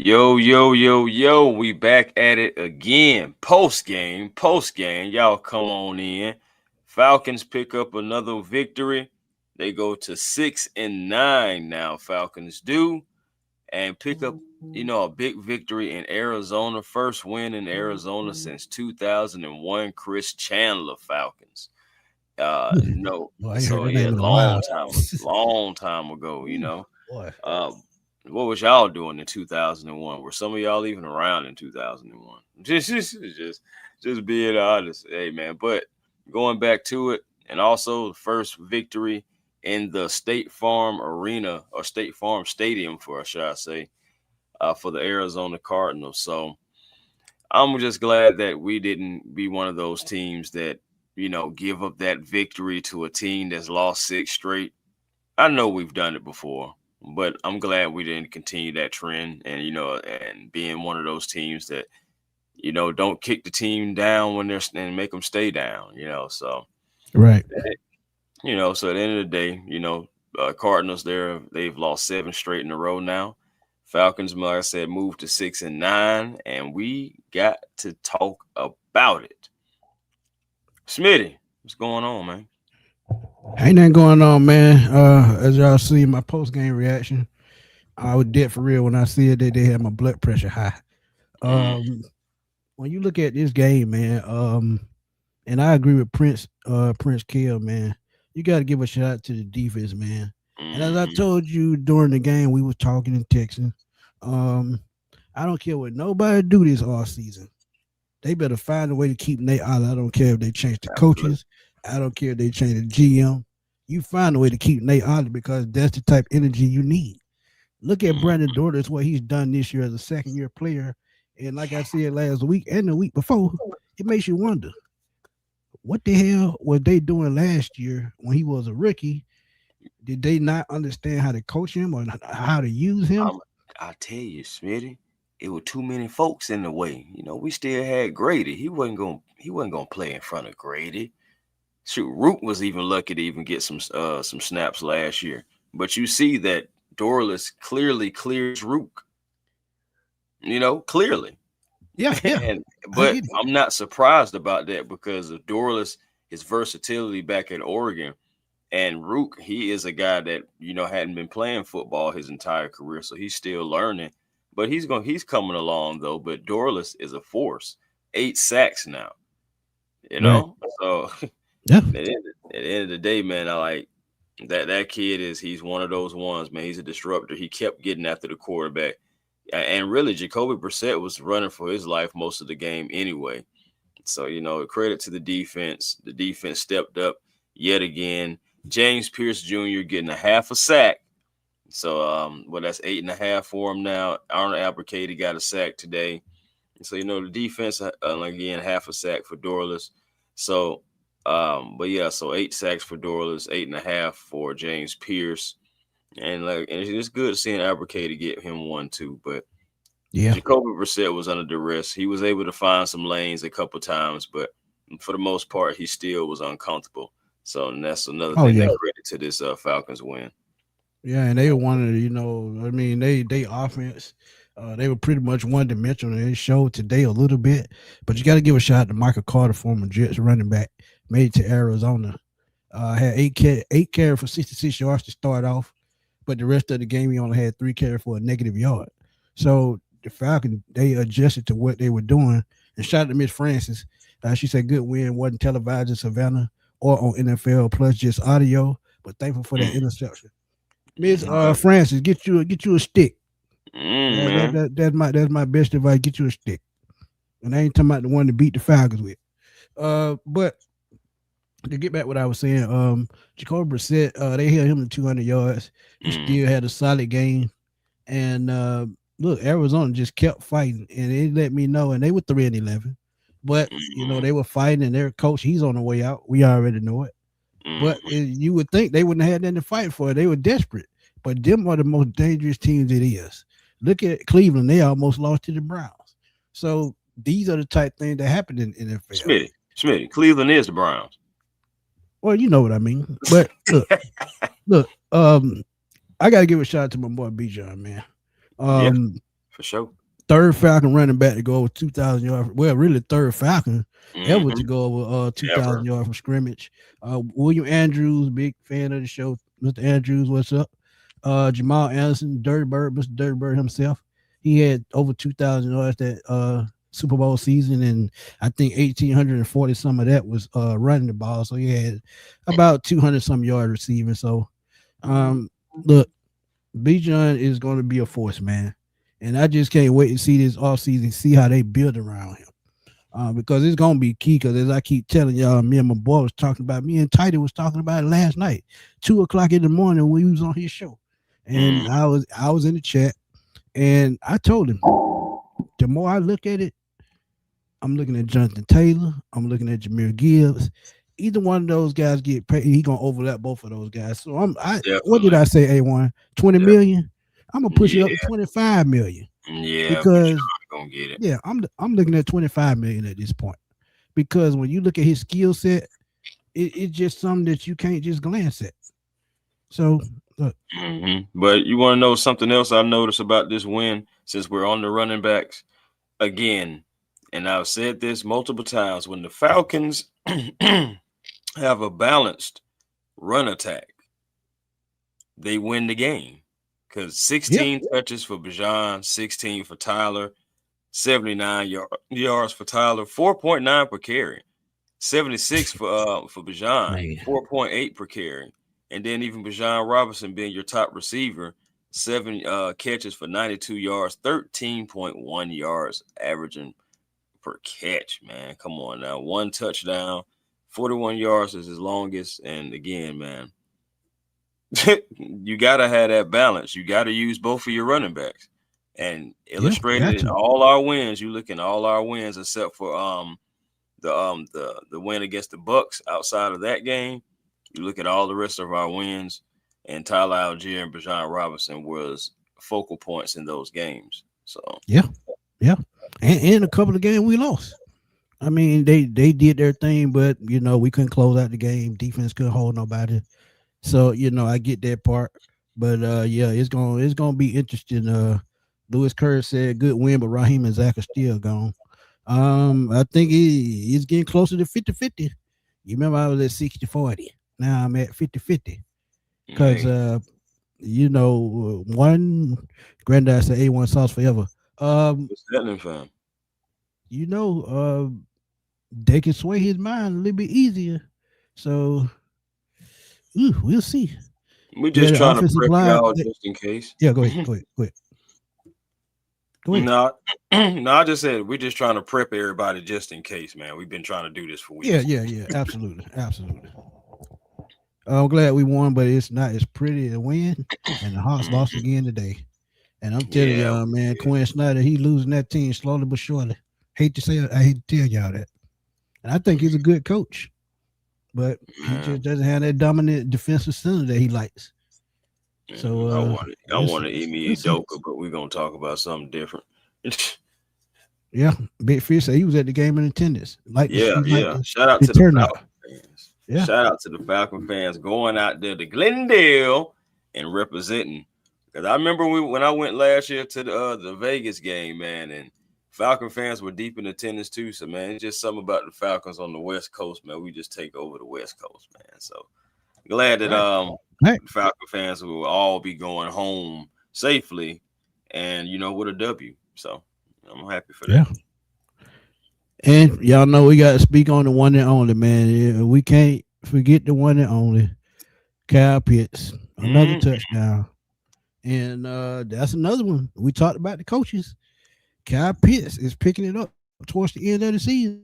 Yo, yo, yo, yo, we back at it again. Post game. Y'all come on in. Falcons pick up another victory. They go to 6-9 now. Falcons do and pick up, a big victory in Arizona. First win in Arizona since 2001. Chris Chandler Falcons. No, Boy, I ain't heard so that yeah, name in a while. long time ago. Ooh, boy. Uh, what was y'all doing in 2001? Were some of y'all even around in 2001? Just being honest. Hey, man. But going back to it, and also the first victory in the State Farm Arena or State Farm Stadium, should I say, for the Arizona Cardinals. So I'm just glad that we didn't be one of those teams that, give up that victory to a team that's lost six straight. I know we've done it before, but I'm glad we didn't continue that trend and and being one of those teams that don't kick the team down when they're and make them stay down. So Right. so at the end of the day, Cardinals they've lost seven straight in a row now. Falcons, like I said, moved to 6-9, and we got to talk about it. Smitty, what's going on, man? Ain't nothing going on, man. As y'all see my post game reaction, I was dead for real when I see it. They had my blood pressure high. Mm, Um, when you look at this game, man, and I agree with Prince Kill, man. You got to give a shout out to the defense, man. And as I mm, told you during the game, we was talking and texting. Um, I don't care what nobody do this all season. They better find a way to keep Nate out. I don't care if they change the absolutely. coaches. I don't care if they change the GM. You find a way to keep Nate out because that's the type of energy you need. Look at Mm, Brandon Dortons, what he's done this year as a second year player. And like I said last week and the week before, it makes you wonder what the hell was they doing last year when he was a rookie? Did they not understand how to coach him or how to use him? I'm, I tell you, Smitty, it was too many folks in the way. We still had Grady. He wasn't gonna play in front of Grady. Shoot, Root was even lucky to even get some snaps last year. But you see that Dorless clearly clears Rook, clearly. Yeah, yeah, And I but get it. I'm not surprised about that because of Dorless, his versatility back at Oregon. And Rook, he is a guy that, hadn't been playing football his entire career, so he's still learning. But he's coming along though. But Dorless is a force. 8 sacks now, you Right. know? So Yeah. at the end of the day, man, I like that kid he's one of those ones, man. He's a disruptor. He kept getting after the quarterback. And really, Jacoby Brissett was running for his life most of the game anyway. So, credit to the defense. The defense stepped up yet again. James Pierce Jr. getting a half a sack. So, that's 8.5 for him now. Arnold Abracady got a sack today. So, the defense, again, half a sack for Dorless. So, but yeah, so 8 sacks for Dorless, 8.5 for James Pierce. And it's good seeing Abracady get him one too. But Yeah. Jacoby Brissett was under duress. He was able to find some lanes a couple times, but for the most part, he still was uncomfortable. So and that's another Oh thing yeah. that credit to this Falcons win. Yeah, and they wanted, I mean, they offense, they were pretty much one dimensional. They showed today a little bit, but you got to give a shot to Michael Carter, former Jets running back, made it to Arizona. Had eight carry for 66 yards to start off, but the rest of the game he only had 3 carry for a negative yard. So the Falcons they adjusted to what they were doing. And shout out to Miss Francis. She said good win wasn't televised in Savannah or on NFL Plus, just audio. But thankful for that interception. Miss Okay. Francis, get you a stick. Man. That's my best advice. Get you a stick, and I ain't talking about the one to beat the Falcons with. But to get back what I was saying, Jacoby Brissett, they held him to 200 yards. He Mm, still had a solid game, and look, Arizona just kept fighting, and it let me know. And they were 3-11, but mm, they were fighting, and their coach he's on the way out. We already know it. But mm. you would think they wouldn't have had nothing to fight for. They were desperate. But them are the most dangerous teams it is. Look at Cleveland. They almost lost to the Browns. So these are the type things that happen in NFL. Smitty. Cleveland is the Browns. Well, you know what I mean. But look, I gotta give a shout out to my boy Bijan, man. Yeah. Um, For sure. Third Falcon running back to go over 2,000 yards. Well, really third Falcon ever to Mm-hmm. go over 2,000 Ever. yards from scrimmage. William Andrews, big fan of the show. Mr. Andrews, what's up? Jamal Anderson, Dirty Bird, Mr. Dirty Bird himself. He had over 2,000 yards that Super Bowl season, and I think 1,840 some of that was running the ball. So he had about 200 some yards receiving. So look, Bijan is going to be a force, man. And I just can't wait to see this offseason, see how they build around him. Because it's going to be key. Because as I keep telling y'all, me and my boy was talking about, me and Tidy was talking about it last night, 2 o'clock in the morning when he was on his show. And I was in the chat, and I told him, the more I look at it, I'm looking at Jonathan Taylor, I'm looking at Jameer Gibbs. Either one of those guys get paid, he gonna overlap both of those guys. So what did I say, A1? 20 million? I'm gonna push it up to 25 million. Yeah, Because gonna get it. yeah, I'm looking at 25 million at this point. Because when you look at his skill set, it's just something that you can't just glance at. So look. But you want to know something else I've noticed about this win, since we're on the running backs again, and I've said this multiple times, when the Falcons have a balanced run attack, they win the game. Because 16 touches for Bijan, 16 for Tyler, 79 yards for Tyler, 4.9 per carry, 76 for Bijan, 4.8 per carry. And then even Bijan Robinson being your top receiver, 7 catches for 92 yards, 13.1 yards averaging per catch, man. Come on now. 1 touchdown, 41 yards is his longest. And again, man, you got to have that balance. You got to use both of your running backs. And illustrated in all our wins, you look in all our wins except for the win against the Bucks. Outside of that game, you look at all the rest of our wins, and Tyler Algier and Bijan Robinson was focal points in those games. So yeah, and a couple of games we lost. I mean, they did their thing, but we couldn't close out the game. Defense couldn't hold nobody. So I get that part. But yeah, it's gonna be interesting. Lewis Kerr said good win, but Raheem and Zach are still gone. I think he's getting closer to 50-50. You remember I was at 60-40. Now I'm at 50-50. Because one granddad said A1 sauce forever. What's happening, fam? They can sway his mind a little bit easier. So we'll see. We're just trying to prep y'all just in case. Yeah, go ahead. No, I just said we're just trying to prep everybody just in case, man. We've been trying to do this for weeks. Yeah. Absolutely. I'm glad we won, but it's not as pretty to win. And the Hawks lost again today. And I'm telling y'all, man, Quinn Snyder, he losing that team slowly but surely. I hate to tell y'all that. And I think he's a good coach, but he just doesn't have that dominant defensive center that he likes. So I want to Emi Udoka, but we're gonna talk about something different. Yeah, Big Fish said he was at the game in attendance. Shout out to the Falcon fans. Yeah. Shout out to the Falcon fans going out there to Glendale and representing. Because I remember when I went last year to the Vegas game, man, and Falcon fans were deep in attendance too. So man, it's just something about the Falcons on the West Coast, man. We just take over the West Coast, man. So glad that Falcon fans will all be going home safely and with a W. So I'm happy for that. Yeah. And y'all know we got to speak on the one and only, man. We can't forget the one and only Kyle Pitts. Another touchdown. And that's another one. We talked about the coaches. Kyle Pitts is picking it up towards the end of the season.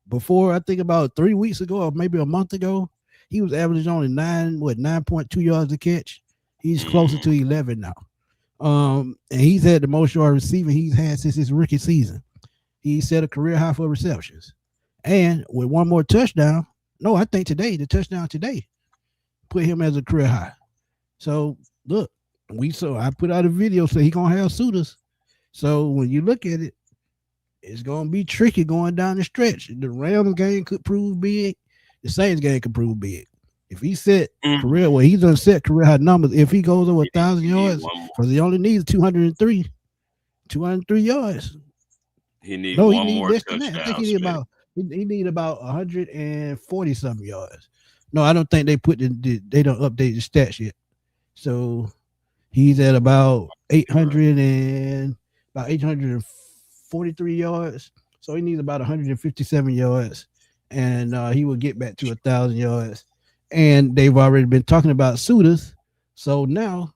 Before, I think about 3 weeks ago or maybe a month ago, he was averaging only 9.2 yards a catch. He's closer to 11 now. And he's had the most yard receiving he's had since his rookie season. He set a career high for receptions. And with one more touchdown, I think the touchdown today put him as a career high. So look, I put out a video saying he's gonna have suitors. So when you look at it, it's gonna be tricky going down the stretch. The Rams game could prove big, the Saints game could prove big. If he set career, he's gonna set career high numbers. If he goes over 1,000 yards, because he only needs 203. 203 yards. He need No, he one need more less than that. I think touchdown, Smitty. he need about 140 something yards. No, I don't think they don't update the stats yet. So he's at Right. about 843 yards. So he needs about 157 yards, and he will get back to 1,000 yards. And they've already been talking about suitors. So now,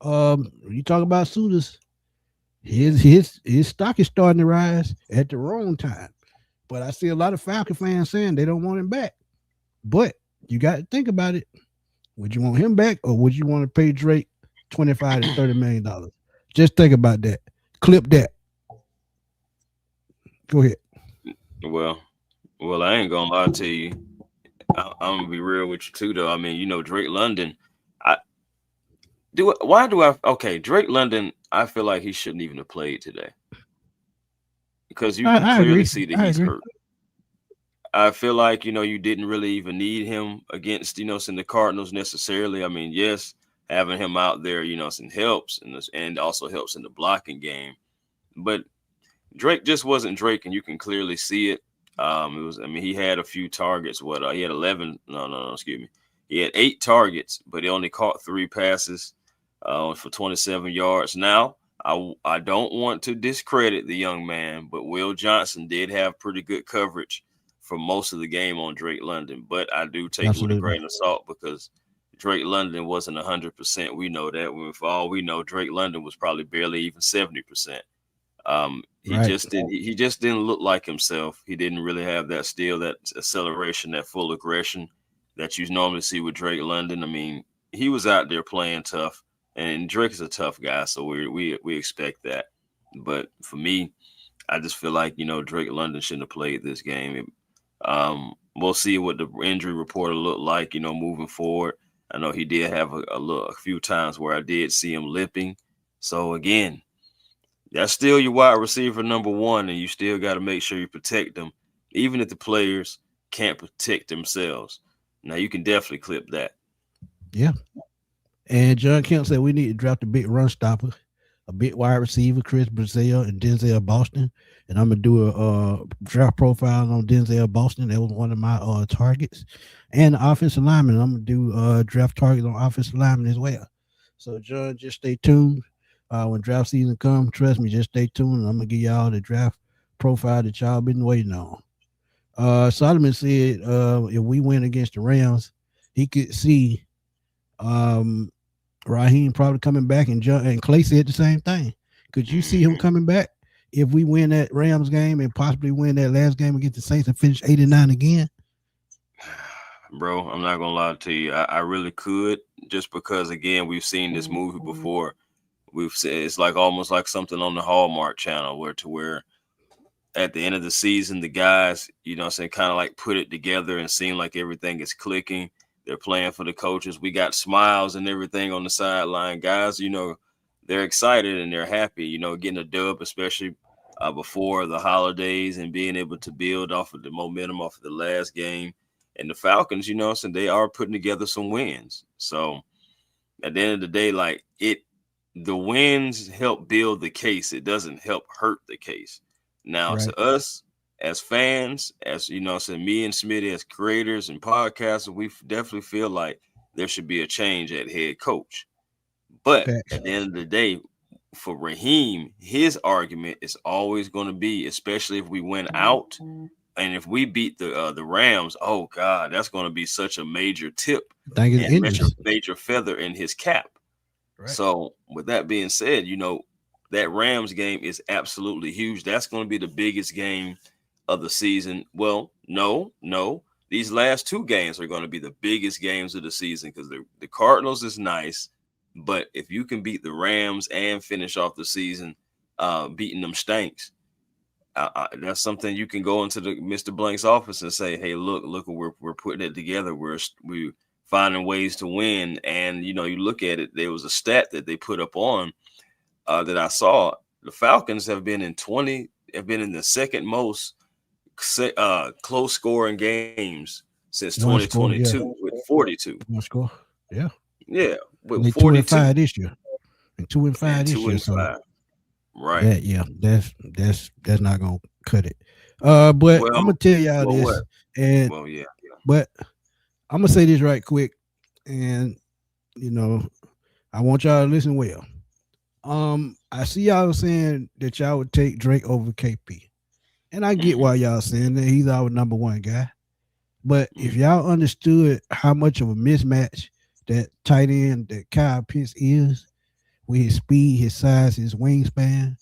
you talk about suitors, his stock is starting to rise at the wrong time. But I see a lot of Falcon fans saying they don't want him back. But you got to think about it. Would you want him back, or would you want to pay Drake 25 to $30 million? Just think about that. Clip that. Go ahead. Well, I ain't gonna lie to you. I'm gonna be real with you too, though. I mean, Drake London. I do. Why do I? Okay, Drake London. I feel like he shouldn't even have played today because you can I clearly agree. see that I he's agree. hurt. I feel like you didn't really even need him against in the Cardinals necessarily. I mean, yes, having him out there, some helps and also helps in the blocking game, but Drake just wasn't Drake, and you can clearly see it. It was. I mean, he had a few targets. He had 11. No, excuse me. He had 8 targets, but he only caught 3 passes for 27 yards. Now, I don't want to discredit the young man, but Will Johnson did have pretty good coverage for most of the game on Drake London. But I do take it with a Absolutely. grain of salt because Drake London wasn't 100%. We know that. For all we know, Drake London was probably barely even 70%. He Right. just didn't. He just didn't look like himself. He didn't really have that steal, that acceleration, that full aggression that you normally see with Drake London. I mean, he was out there playing tough, and Drake is a tough guy, so we expect that. But for me, I just feel like Drake London shouldn't have played this game. We'll see what the injury report will look like. Moving forward. I know he did have a few times where I did see him limping. So again, that's still your wide receiver number one, and you still got to make sure you protect them, even if the players can't protect themselves. Now you can definitely clip that. Yeah. And John Kemp said we need to draft a big run stopper, a big wide receiver, Chris Brazil and Denzel Boston. And I'm gonna do a draft profile on Denzel Boston. That was one of my targets. And the offensive lineman. I'm gonna do draft targets on offensive lineman as well. So John, just stay tuned. When draft season comes, trust me, just stay tuned. I'm gonna give y'all the draft profile that y'all been waiting on. Solomon said if we win against the Rams, he could see um, Raheem probably coming back, and Clay said the same thing. Could you see him Mhm. coming back if we win that Rams game and possibly win that last game against the Saints and finish 8-9 again? Bro, I'm not gonna lie to you. I really could, just because again we've seen this movie before. We've said it's like almost like something on the Hallmark channel where at the end of the season, the guys, kind of like put it together and seem like everything is clicking. They're playing for the coaches. We got smiles and everything on the sideline. Guys, they're excited and they're happy, getting a dub, especially before the holidays and being able to build off of the momentum off of the last game. And the Falcons, so they are putting together some wins. So at the end of the day, the wins help build the case. It doesn't help hurt the case. Now, Right. to us as fans, as me and Smitty as creators and podcasters, we definitely feel like there should be a change at head coach. But Facts. at the end of the day, for Raheem, his argument is always going to be, especially if we win out and if we beat the Rams. Oh God, that's going to be such a major tip Think it's and major injuries. major feather in his cap. Right. So, with that being said, that Rams game is absolutely huge. That's going to be the biggest game of the season. Well, no. These last 2 games are going to be the biggest games of the season because the Cardinals is nice, but if you can beat the Rams and finish off the season beating them stanks, that's something you can go into the Mr. Blank's office and say, "Hey, look, we're putting it together. We finding ways to win." And you look at it. There was a stat that they put up on that I saw. The Falcons have been in the second most close scoring games since One score. Yeah. 2022 with 42. One score. Yeah. Yeah, with And they 2 and 42 5 this year. And 2 and 5 and this two year. and So five. Right. That's not gonna cut it. But I'm Well, gonna tell y'all well, what? this, and Well, yeah, but I'm gonna say this right quick, and you know, I want y'all to listen well. I see y'all saying that y'all would take Drake over KP, and I yeah. get why y'all saying that he's our number one guy. But if Hmm. y'all understood how much of a mismatch that tight end that Kyle Pitts is with his speed, his size, his wingspan,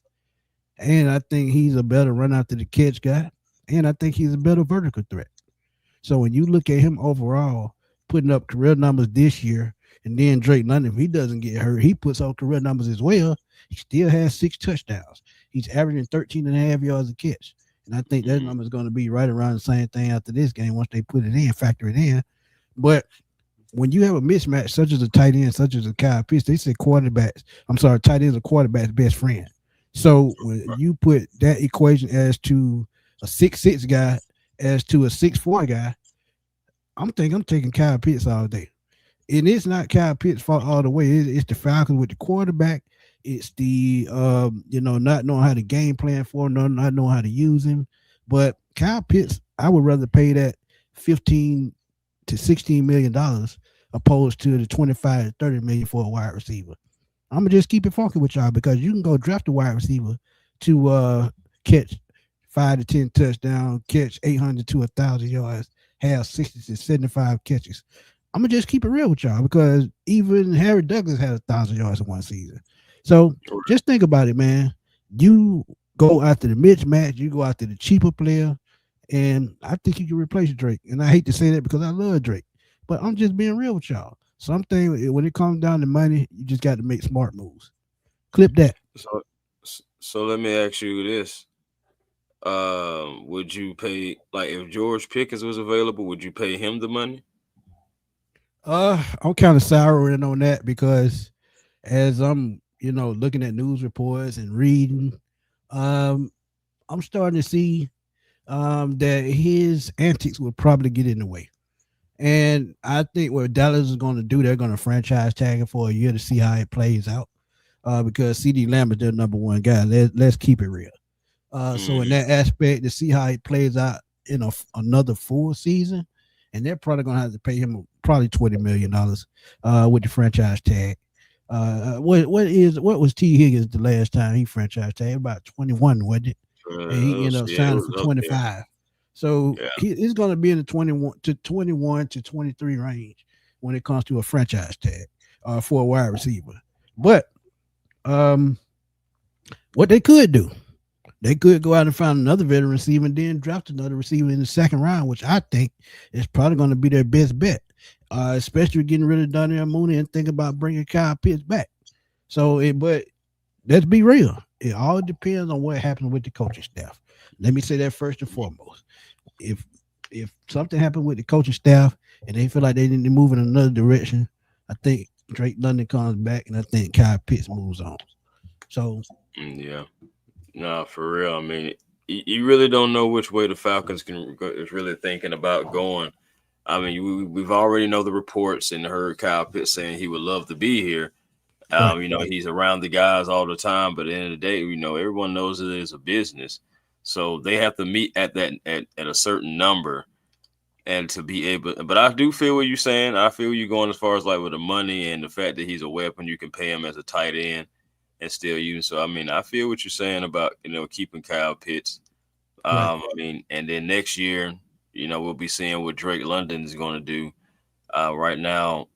and I think he's a better run after the catch guy, and I think he's a better vertical threat. So when you look at him overall, putting up career numbers this year, and then Drake London, if he doesn't get hurt, he puts up career numbers as well. He still has 6 touchdowns. He's averaging 13 and a half yards a catch. And I think that Hmm. number is going to be right around the same thing after this game once they put it in, factor it in. But when you have a mismatch, such as a tight end, such as a Kyle Pitts, they say tight ends are quarterback's best friend. So when you put that equation as to a 6'6" guy as to a 6'4" guy, I'm taking Kyle Pitts all day. And it's not Kyle Pitts' fault all the way. It's the Falcons with the quarterback. It's the not knowing how to game plan for him, not knowing how to use him. But Kyle Pitts, I would rather pay that 15 to $16 million opposed to the 25 to 30 million for a wide receiver. I'm gonna just keep it funky with y'all because you can go draft a wide receiver to catch 5 to 10 touchdowns, catch 800 to 1,000 yards, have 60 to 75 catches. I'm gonna just keep it real with y'all because even Harry Douglas had 1,000 yards in one season. So just think about it, man. You go after the mismatch, you go after the cheaper player, and I think you can replace Drake. And I hate to say that because I love Drake, but I'm just being real with y'all. Something when it comes down to money, you just got to make smart moves. Clip that. So, so let me ask you this: would you pay like if George Pickens was available? Would you pay him the money? I'm kind of souring on that because as I'm, looking at news reports and reading, um, I'm starting to see that his antics will probably get in the way. And I think what Dallas is going to do, they're going to franchise tag him for a year to see how it plays out. Because CD Lamb is their number one guy. Let's keep it real. So in Mm, that aspect, to see how it plays out in another full season, and they're probably going to have to pay him probably $20 million with the franchise tag. What was T Higgins the last time he franchise tag? About 21, wasn't it? And he ended up yeah, it signing was for up there. 25. So Yeah. he's going to be in the 21 to 23 range when it comes to a franchise tag for a wide receiver. But um, what they could do, they could go out and find another veteran receiver and then draft another receiver in the second round, which I think is probably going to be their best bet, especially getting rid of Donnell Mooney and think about bringing Kyle Pitts back. But let's be real. It all depends on what happens with the coaching staff. Let me say that first and foremost. If if something happened with the coaching staff and they feel like they need to move in another direction, I think Drake London comes back and I think Kyle Pitts moves on. So Yeah. No, for real. I mean, you really don't know which way the Falcons is really thinking about going. I mean, we've already know the reports and heard Kyle Pitts saying he would love to be here. right, He's around the guys all the time, but at the end of the day, everyone knows it is a business. So they have to meet at at a certain number and to be able. But I do feel what you're saying. I feel you going as far as like with the money and the fact that he's a weapon. You can pay him as a tight end and still use. So I mean, I feel what you're saying about keeping Kyle Pitts. right. And then next year, we'll be seeing what Drake London is going to do. Right now,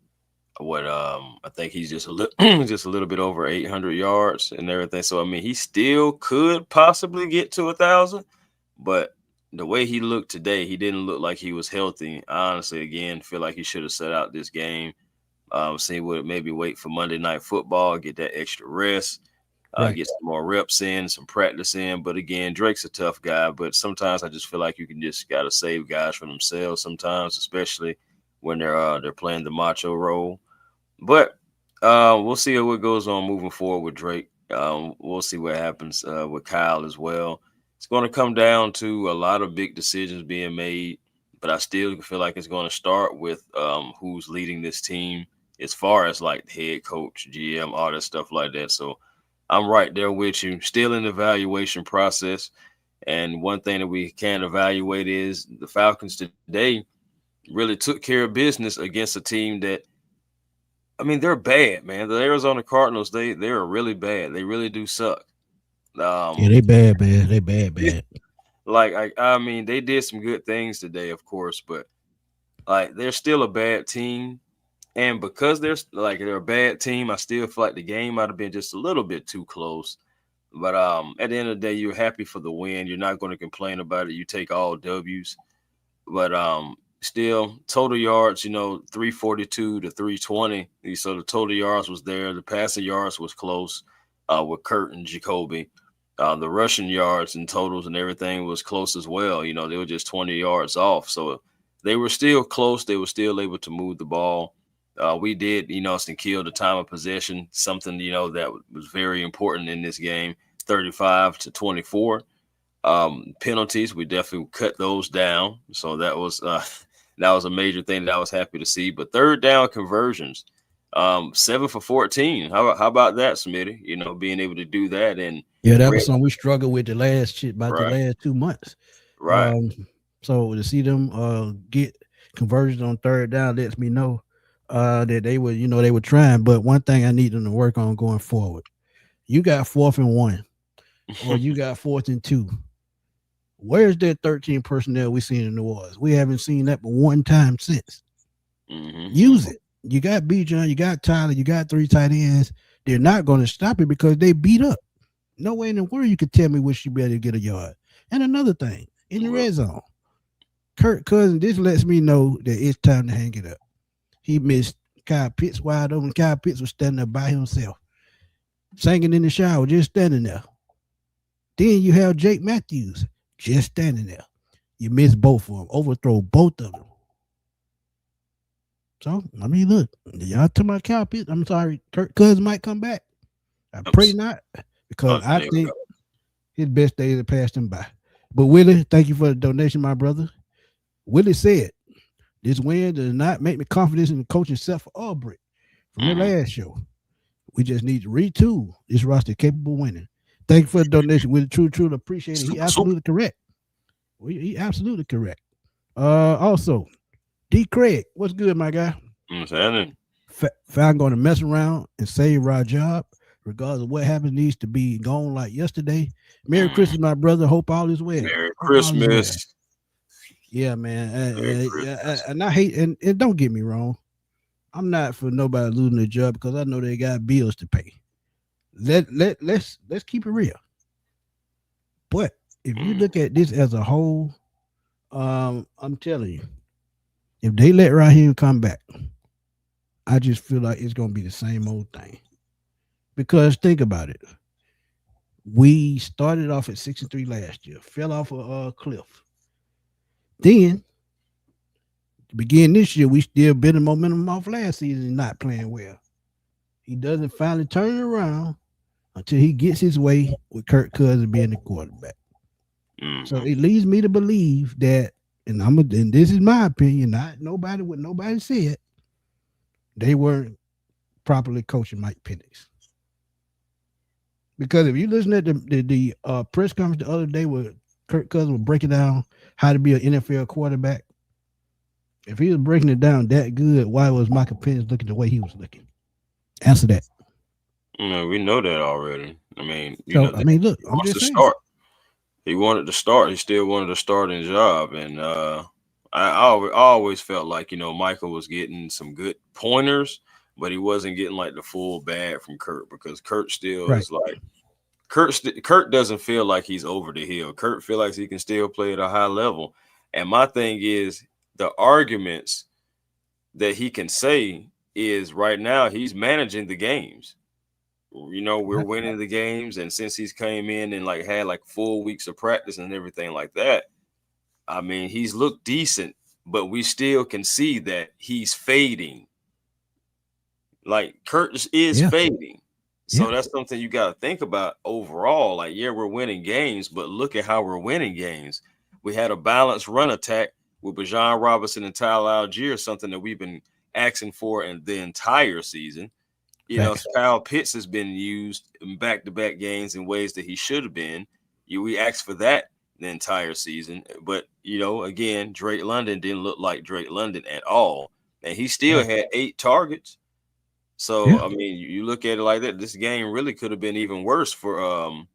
what I think he's just a little just a little bit over 800 yards and everything. So I mean, he still could possibly get to 1,000, but the way he looked today, he didn't look like he was healthy. I honestly, again, feel like he should have set out this game. See what maybe wait for Monday Night Football, get that extra rest, Right. get some more reps in, some practice in. But again, Drake's a tough guy. But sometimes I just feel like you can just gotta save guys from themselves. Sometimes, especially when they're playing the macho role. But we'll see what goes on moving forward with Drake. We'll see what happens with Kyle as well. It's going to come down to a lot of big decisions being made, but I still feel like it's going to start with who's leading this team as far as like head coach, GM, all that stuff like that. So I'm right there with you. Still in the evaluation process. And one thing that we can evaluate is the Falcons today really took care of business against a team that, I mean, they're bad, man. The Arizona Cardinals, they're really bad. They really do suck. Yeah, Um, they bad, man. They bad, yeah, bad. like I mean, they did some good things today, of course, but like they're still a bad team. And because they're a bad team, I still feel like the game might have been just a little bit too close. But at the end of the day, you're happy for the win. You're not going to complain about it. You take all W's. But still, total yards, 342 to 320. So the total yards was there. The passing yards was close with Kurt and Jacoby. The rushing yards and totals and everything was close as well. They were just 20 yards off. So they were still close. They were still able to move the ball. We did, some kill the time of possession, something, that was very important in this game, 35 to 24. Penalties, we definitely cut those down. So that was that was a major thing that I was happy to see. But third down conversions, 7 for 14. How about that, Smitty? Being able to do that and Yeah, that was something we struggled with the last shit about the right, last 2 months. right. So to see them get conversions on third down lets me know that they were, they were trying. But one thing I need them to work on going forward, you got 4th and 1, or you got 4th and 2. Where's that 13 personnel we seen in New Orleans? We haven't seen that but one time since. Use it. You got Bijan, you got Tyler, you got 3 tight ends. They're not going to stop it because they beat up. No way in the world you could tell me which you better get a yard. And another thing, in the red zone, Kirk Cousins, this lets me know that it's time to hang it up. He missed Kyle Pitts wide open. Kyle Pitts was standing there by himself, singing in the shower, just standing there. Then you have Jake Matthews just standing there. You miss both of them, overthrow both of them. So, I mean, look, y'all talking about Kyle Pitts. I'm sorry, Kirk Cousins might come back. I pray not, because I think his best days have passed him by. But Willie, thank you for the donation, my brother. Willie said, this win does not make me confident in the coaching set for Aubrey from the last show. We just need to retool this roster capable of winning. Thank you for the donation. Willie, truly appreciate it. He absolutely correct. He absolutely correct. Also, D. Craig, what's good, my guy? Falcon going to mess around and save our job, regardless of what happens. Needs to be gone like yesterday. Merry Christmas, my brother. Hope all is well. Merry Christmas. Yeah, man. And I hate, and don't get me wrong, I'm not for nobody losing their job because I know they got bills to pay. Let's keep it real. But if you look at this as a whole, I'm telling you, if they let Raheem come back, I just feel like it's gonna be the same old thing. Because think about it. We started off at 6-3 last year, fell off a cliff. Then to begin this year, we still been the momentum off last season and not playing well. He doesn't finally turn it around until he gets his way with Kirk Cousins being the quarterback. So it leads me to believe that, and this is my opinion, not nobody what nobody said, they weren't properly coaching Mike Penix. Because if you listen at the press conference the other day where Kirk Cousins was breaking down how to be an NFL quarterback, if he was breaking it down that good, why was Michael Penix looking the way he was looking? Answer that. We know that already. I mean, look, I'm just saying. Start. He wanted to start. He still wanted a starting job, and I always felt like Michael was getting some good pointers, but he wasn't getting like the full bag from Kurt, because Kurt still is like Kurt doesn't feel like he's over the hill. Kurt feels like he can still play at a high level. And my thing is, the arguments that he can say is right now he's managing the games. We're winning the games, and since he's came in and had 4 weeks of practice and everything like that, I mean, he's looked decent, but we still can see that he's fading. Like Kurt is fading. So that's something you got to think about overall. We're winning games, but look at how we're winning games. We had a balanced run attack with Bijan Robinson and Tyler Algier, something that we've been asking for in the entire season. Facts. Kyle Pitts has been used in back-to-back games in ways that he should have been. We asked for that the entire season, but again, Drake London didn't look like Drake London at all, and he still had 8 targets. So I mean, you look at it like that. This game really could have been even worse for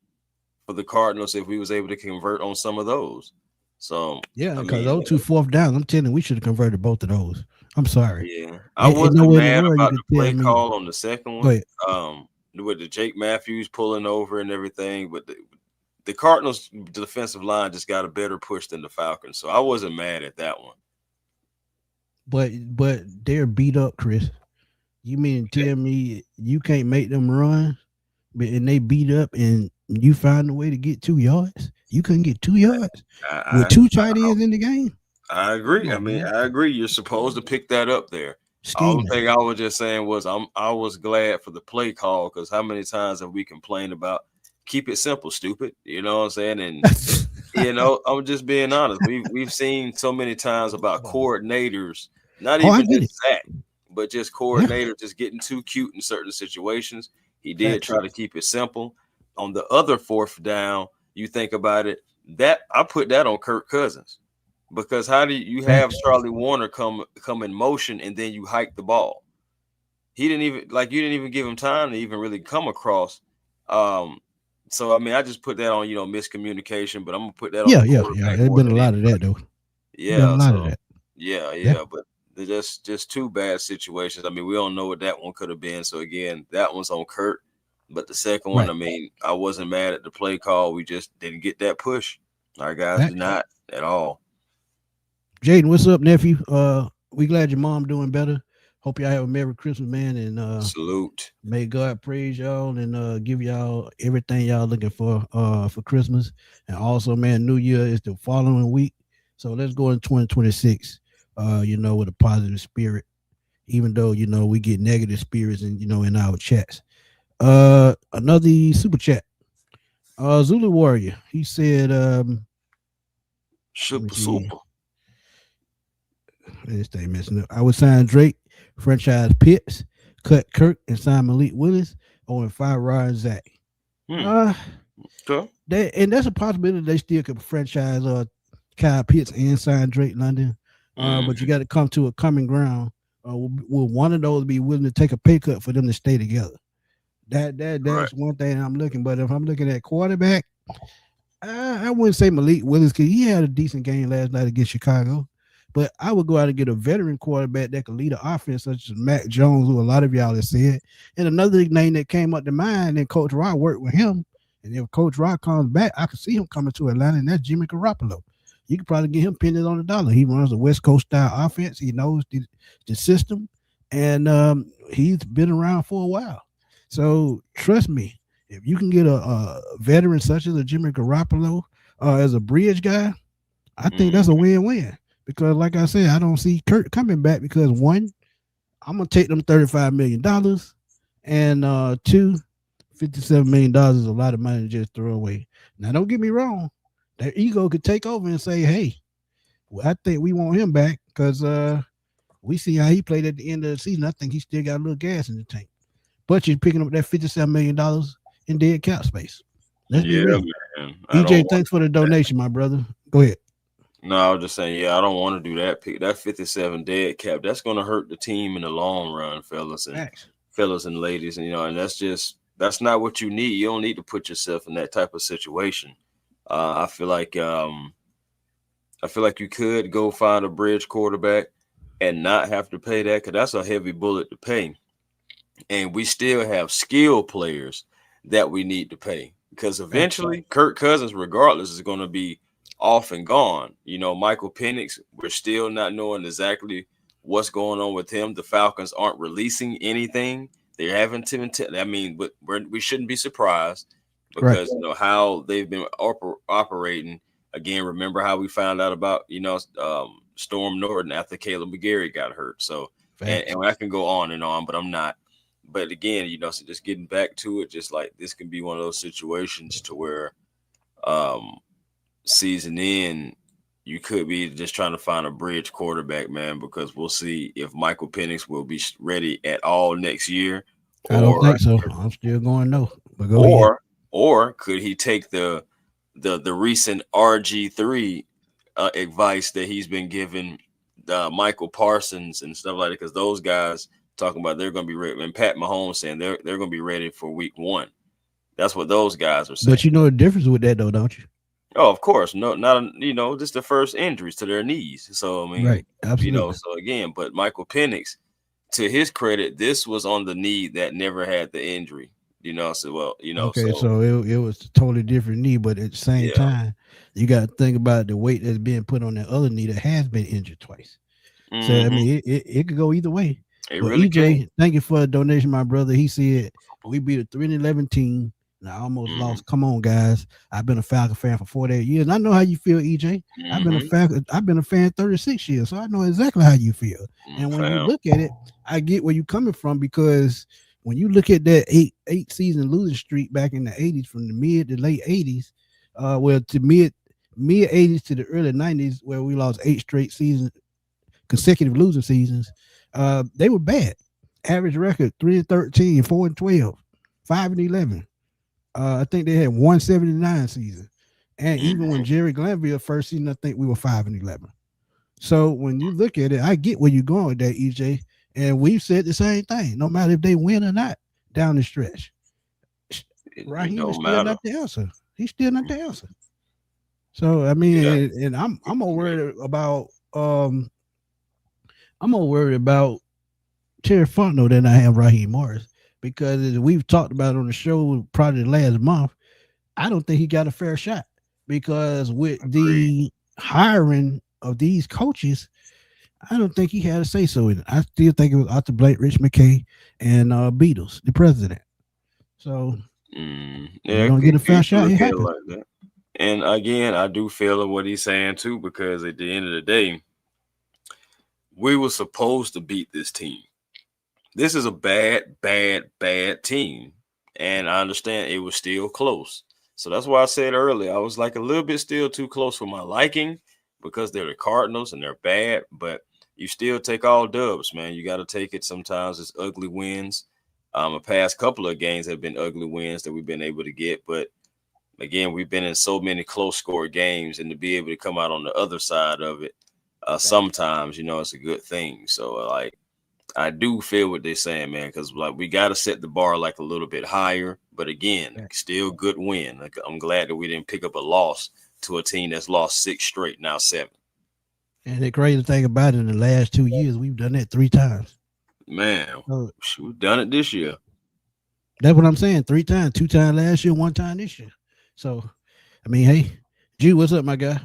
the Cardinals if we was able to convert on some of those. So because those 2 fourth downs, I'm telling you, we should have converted both of those. I'm sorry. Yeah, I wasn't mad about the play call on the second one. With the Jake Matthews pulling over and everything, but the Cardinals defensive line just got a better push than the Falcons, so I wasn't mad at that one. But they're beat up, Chris. You mean tell me you can't make them run, and they beat up, and you find a way to get 2 yards? You couldn't get 2 yards with 2 tight ends in the game. I agree. I agree. You're supposed to pick that up there. All the thing I was just saying was I was glad for the play call, because how many times have we complained about keep it simple, stupid? You know what I'm saying? And I'm just being honest. We've seen so many times about coordinators, not even just Zach, but just coordinators just getting too cute in certain situations. He did try to keep it simple. On the other 4th down, you think about it, that I put that on Kirk Cousins. Because how do you have Charlie Warner come in motion and then you hike the ball? You didn't even give him time to even really come across. So I mean, I just put that on miscommunication, but I'm gonna put that on. Yeah. There's been a lot of that though. Yeah, but they're just 2 bad situations. I mean, we don't know what that one could have been. So again, that one's on Kirk. But the second one, I mean, I wasn't mad at the play call. We just didn't get that push. Our guys did not at all. Jaden, what's up, nephew? We glad your mom doing better. Hope y'all have a Merry Christmas, man, and salute. May God praise y'all and give y'all everything y'all looking for Christmas. And also, man, New Year is the following week. So let's go in 2026, with a positive spirit, even though, we get negative spirits and, in our chats. Another super chat. Zulu Warrior, he said, super. This thing messing up. I would sign Drake, franchise Pitts, cut Kirk, and sign Malik Willis, or 5 Ryan Zach. Okay. That's a possibility they still could franchise Kyle Pitts and sign Drake London. But you got to come to a common ground. Will one of those be willing to take a pay cut for them to stay together? That's one thing I'm looking. But if I'm looking at quarterback, I wouldn't say Malik Willis, because he had a decent game last night against Chicago. But I would go out and get a veteran quarterback that could lead an offense, such as Mac Jones, who a lot of y'all have said. And another name that came up to mind, and Coach Roy worked with him. And if Coach Roy comes back, I could see him coming to Atlanta, and that's Jimmy Garoppolo. You could probably get him pennies on the dollar. He runs a West Coast style offense. He knows the system, and he's been around for a while. So trust me, if you can get a veteran such as a Jimmy Garoppolo as a bridge guy, I think that's a win-win. Because like I said, I don't see Kurt coming back, because 1, I'm going to take them $35 million, and 2, $57 million is a lot of money to just throw away. Now, don't get me wrong. Their ego could take over and say, hey, well, I think we want him back, because we see how he played at the end of the season. I think he still got a little gas in the tank. But you're picking up that $57 million in dead cap space. Let's be real. Man. EJ, thanks for the donation, my brother. Go ahead. No, I was just saying, I don't want to do that pick. That 57 dead cap, that's going to hurt the team in the long run, fellas and ladies. And, and that's not what you need. You don't need to put yourself in that type of situation. I feel like you could go find a bridge quarterback and not have to pay that, because that's a heavy bullet to pay. And we still have skilled players that we need to pay, because eventually Kirk Cousins, regardless, is going to be off and gone. Michael Penix, we're still not knowing exactly what's going on with him. The Falcons aren't releasing anything. They haven't but we shouldn't be surprised, because how they've been operating. Again, remember how we found out about Storm Norton after Caleb McGarry got hurt. So and I can go on and on, but I'm not. But again, so just getting back to it, just like this can be one of those situations to where season in, you could be just trying to find a bridge quarterback, man, because we'll see if Michael Penix will be ready at all next year, I don't or think so. I'm still going no. But go ahead. or could he take the recent RG3 advice that he's been giving Michael Parsons and stuff like that? Because those guys talking about they're going to be ready, and Pat Mahomes saying they're going to be ready for week 1. That's what those guys are saying. But you know the difference with that though, don't you? Oh, of course, no, not just the first injuries to their knees. So I mean, Right. Absolutely. so again, but Michael Penix, to his credit, this was on the knee that never had the injury. So well, Okay, so so it was a totally different knee, but at the same yeah. time, you got to think about the weight that's being put on that other knee that has been injured twice. So I Mm-hmm. mean, it could go either way. It But really can. EJ, thank you for the donation, my brother. He said we beat a 3-11 team. And I almost Mm-hmm. lost. Come on, guys. I've been a Falcon fan for 48 years. And I know how you feel, EJ. Mm-hmm. I've been a fan 36 years, so I know exactly how you feel. And when you Fam. look at it, I get where you're coming from because when you look at that eight season losing streak back in the 80s, from the mid to late 80s, well to mid 80s to the early 90s, where we lost 8 straight seasons, consecutive losing seasons, they were bad. Average record 3-13, 4-12, 5-11. I think they had 179 season. And even when Mm-hmm. Jerry Glanville first season, I think we were 5-11. So when you look at it, I get where you're going with that, EJ. And we've said the same thing. No matter if they win or not down the stretch, It Raheem is don't still matter. not the answer. He's still not the answer. So I mean, Yeah. and I'm more worried about I'm more worried about Terry Fontenot than I am Raheem Morris, because as we've talked about on the show probably last month, I don't think he got a fair shot, because with Agreed. the hiring of these coaches, I don't think he had a say so in it. I still think it was Arthur Blank, Rich McKay, and Beatles, the president. So if Yeah, you don't get a you fair can shot, look it at it happens. like that. And again, I do feel what he's saying too, because at the end of the day, we were supposed to beat this team. This is a bad, bad, bad team. And I understand it was still close. So that's why I said earlier, I was like a little bit still too close for my liking, because they're the Cardinals and they're bad. But you still take all dubs, man. You got to take it. Sometimes it's ugly wins. A past couple of games have been ugly wins that we've been able to get. But again, we've been in so many close score games, and to be able to come out on the other side of it, sometimes, it's a good thing. So, like, I do feel what they're saying, man, because like we got to set the bar like a little bit higher. But again, still good win. Like, I'm glad that we didn't pick up a loss to a team that's lost 6 straight, now 7. And the crazy thing about it, in the last 2 years, we've done that 3 times. Man, So we've done it this year. that's what I'm saying. 3 times, 2 times last year, 1 time this year. So I mean, hey, G, what's up, my guy?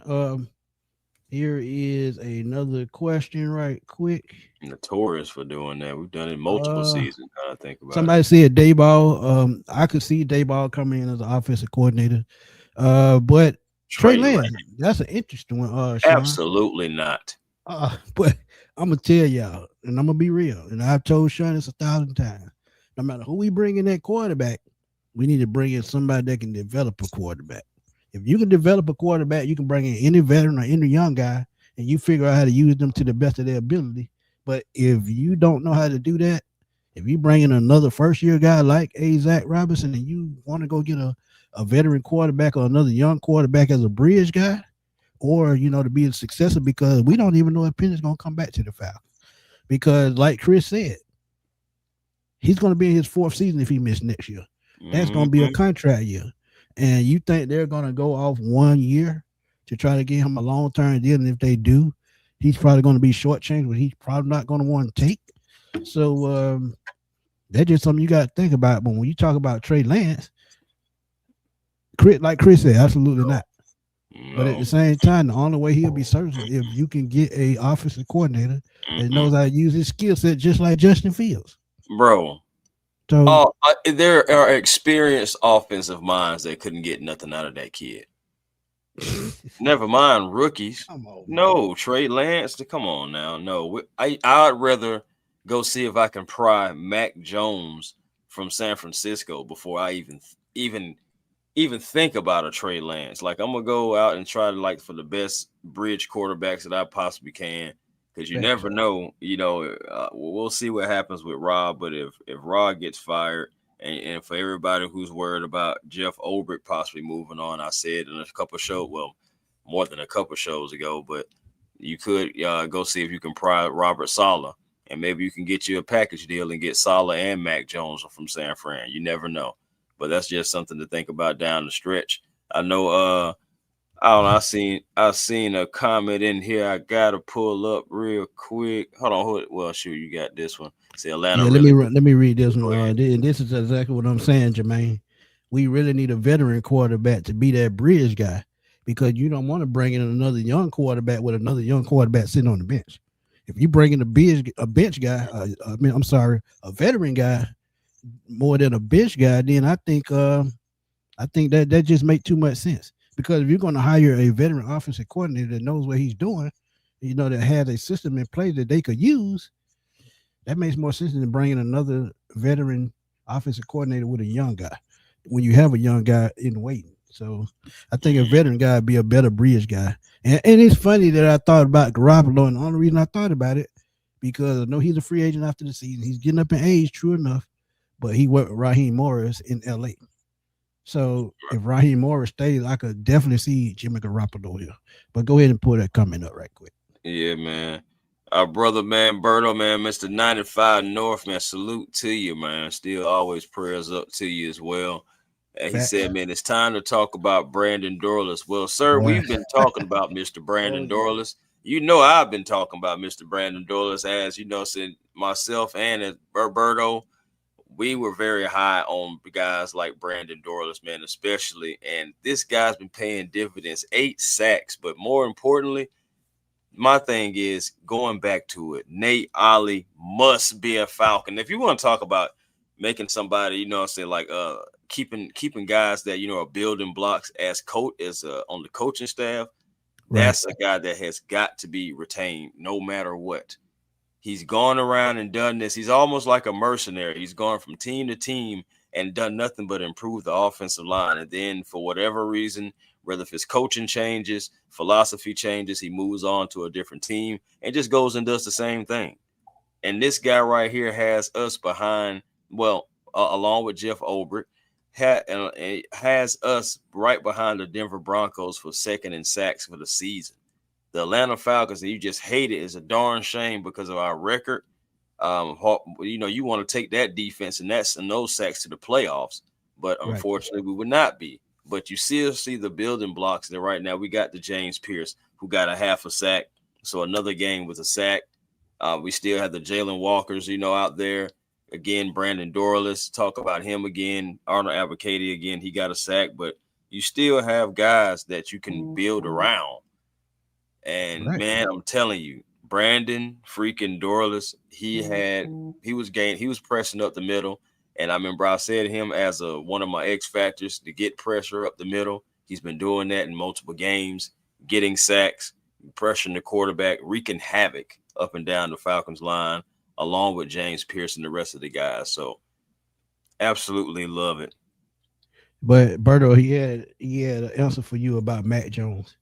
Here is another question, right quick. Notorious for doing that. We've done it multiple Uh, seasons. Now I think about it. Somebody said Dayball. I could see Dayball coming in as an offensive coordinator. But Trey Trey Lance. Lance, that's an interesting one, Sean. Absolutely not. But I'm gonna tell y'all, and I'm gonna be real, and I've told Sean this 1,000 times. No matter who we bring in that quarterback, we need to bring in somebody that can develop a quarterback. If you can develop a quarterback, you can bring in any veteran or any young guy, and you figure out how to use them to the best of their ability. But if you don't know how to do that, if you bring in another first year guy like Zach Robinson, and you want to go get a veteran quarterback or another young quarterback as a bridge guy, or to be a successor, because we don't even know if Penny's gonna come back to the Falcons. Because like Chris said, he's gonna be in his 4th season if he missed next year. That's gonna be a Mm-hmm. contract year. And you think they're gonna go off 1 year to try to get him a long-term deal? And if they do, he's probably gonna be shortchanged, but he's probably not gonna want to take. So that's just something you got to think about. But when you talk about Trey Lance, like Chris said, absolutely not. But at No. the same time, the only way he'll be serviceable if you can get a offensive coordinator that knows how to use his skill set, just like Justin Fields. Bro. So There are experienced offensive minds that couldn't get nothing out of that kid. Never mind rookies. come on, man. No, Trey Lance. Come on now. No, I'd rather go see if I can pry Mac Jones from San Francisco before I even think about a Trey Lance. Like, I'm gonna go out and try to, like, for the best bridge quarterbacks that I possibly can. because you never know. We'll see what happens with Rob. But if Rob gets fired, and for everybody who's worried about Jeff Ulbrich possibly moving on, I said in a couple shows, well, more than a couple shows ago, but you could go see if you can pry Robert Saleh, and maybe you can get you a package deal and get Saleh and Mac Jones from San Fran. You never know, but that's just something to think about down the stretch. I know. I don't know. I seen a comment in here. I gotta pull up real quick. Hold on. Well, shoot, you got this one. See, Atlanta. Yeah, really let me read this one. And this is exactly what I'm saying, Jermaine. We really need a veteran quarterback to be that bridge guy, because you don't want to bring in another young quarterback with another young quarterback sitting on the bench. If you bring in a bench guy, a veteran guy more than a bench guy, then I think that just makes too much sense. Because if you're going to hire a veteran offensive coordinator that knows what he's doing, that has a system in place that they could use, that makes more sense than bringing another veteran offensive coordinator with a young guy when you have a young guy in waiting. So I think a veteran guy would be a better bridge guy. And it's funny that I thought about Garoppolo, and the only reason I thought about it, because I know he's a free agent after the season. He's getting up in age, true enough, but he worked with Raheem Morris in L.A., so if Raheem Morris stays, I could definitely see Jimmy Garoppolo here. But go ahead and pull that comment up right quick. Yeah, man. Our brother, man, Berto, man, Mr. 95 North, man, salute to you, man. Still always prayers up to you as well. And he said, man, it's time to talk about Brandon Dorlus. Well, sir, we've been talking about Mr. Brandon Dorlus. I've been talking about Mr. Brandon Dorlus, as said myself and Berto. We were very high on guys like Brandon Dorlus, man, especially. And this guy's been paying dividends, 8 sacks. But more importantly, my thing is going back to it. Nate Ollie must be a Falcon. If you want to talk about making somebody, keeping guys that, are building blocks as on the coaching staff, that's a guy that has got to be retained no matter what. He's gone around and done this. He's almost like a mercenary. He's gone from team to team and done nothing but improve the offensive line. And then for whatever reason, whether if his coaching changes, philosophy changes, he moves on to a different team and just goes and does the same thing. And this guy right here has us behind, along with Jeff Ulbrich, has us right behind the Denver Broncos for second in sacks for the season. The Atlanta Falcons, and you just hate it, is a darn shame because of our record. You want to take that defense and those sacks to the playoffs, but unfortunately we would not be. But you still see the building blocks there right now. We got the James Pierce, who got a half a sack, so another game with a sack. We still have the Jalen Walkers, out there. Again, Brandon Dorlus, talk about him again. Arnold Abacady, again, he got a sack, but you still have guys that you can build around. And man, I'm telling you, Brandon freaking Dorlus, he was pressing up the middle. And I remember I said to him as one of my X factors to get pressure up the middle. He's been doing that in multiple games, getting sacks, pressuring the quarterback, wreaking havoc up and down the Falcons line, along with James Pierce and the rest of the guys. So absolutely love it. But Berto, he had an answer for you about Mac Jones.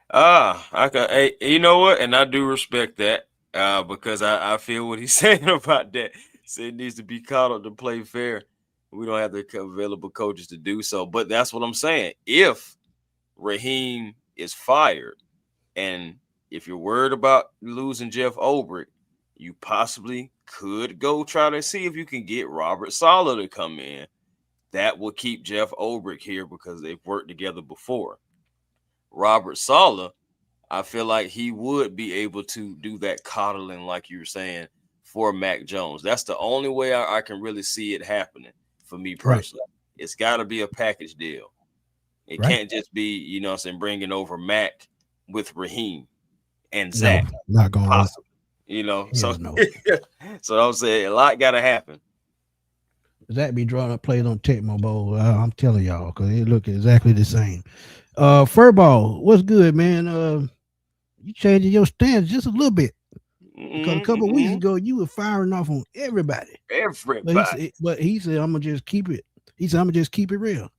Hey, you know what? And I do respect that because I feel what he's saying about that. So it needs to be called up to play fair. We don't have the available coaches to do so. But that's what I'm saying. If Raheem is fired, and if you're worried about losing Jeff Ulbrich, you possibly could go try to see if you can get Robert Saleh to come in. That will keep Jeff Ulbrich here because they've worked together before. Robert Saleh, I feel like he would be able to do that coddling, like you were saying, for Mac Jones. That's the only way I can really see it happening for me personally. It's got to be a package deal. It can't just be, bringing over Mac with Raheem and Zach. No, not going possible. So I'm saying a lot got to happen. Zach be drawing up plays on Tecmo Bowl. I'm telling y'all, because they look exactly the same. Furball, what's good, man? You changing your stance just a little bit. Because a couple of weeks ago, you were firing off on everybody. But he said, I'm going to just keep it. He said, I'm going to just keep it real.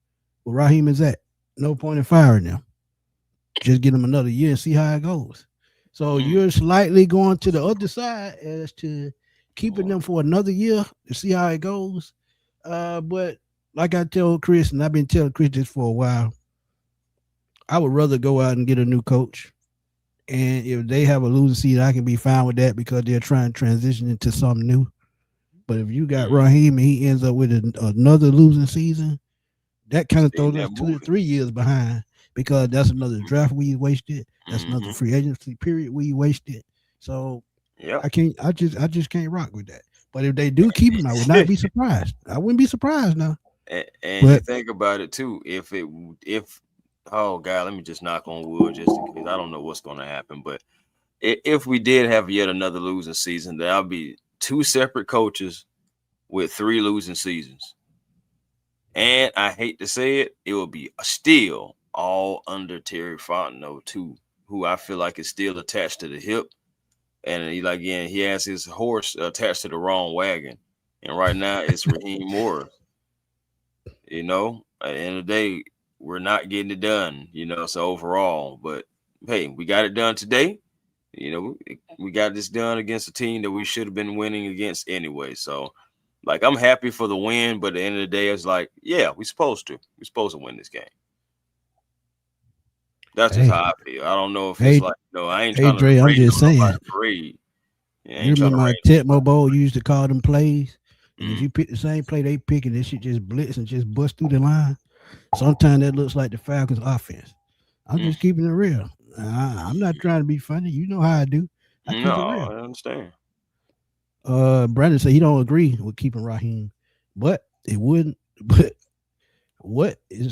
Well, Raheem is that. No point in firing them. Just get him another year and see how it goes. So you're slightly going to the other side as to keeping them for another year to see how it goes. But like I tell Chris, and I've been telling Chris this for a while, I would rather go out and get a new coach. And if they have a losing season, I can be fine with that because they're trying to transition into something new. But if you got Raheem and he ends up with another losing season, that kind of throws us 2 to 3 years behind because that's another draft we wasted. That's another free agency period we wasted. So I just can't rock with that. But if they do keep him, I would not be surprised. I wouldn't be surprised now. And you think about it too. If oh God, let me just knock on wood just in case. I don't know what's going to happen, but if we did have yet another losing season, there'll be 2 separate coaches with 3 losing seasons. And I hate to say it, it will be still all under Terry Fontenot too, who I feel like is still attached to the hip. And he has his horse attached to the wrong wagon. And right now it's Raheem Morris. At the end of the day, we're not getting it done, so overall. But hey, we got it done today. We got this done against a team that we should have been winning against anyway. So, I'm happy for the win, but at the end of the day, it's we're supposed to win this game. That's just how I feel. I don't know if it's I ain't trying to Dre, I'm just saying. You remember my Tecmo Bowl used to call them plays? And if you pick the same play they pick and this shit just blitz and just bust through the line, sometimes that looks like the Falcons offense. I'm just keeping it real. I'm not trying to be funny. You know how I do. I keep it real. I understand. Brandon said he don't agree with keeping Raheem, but it wouldn't. But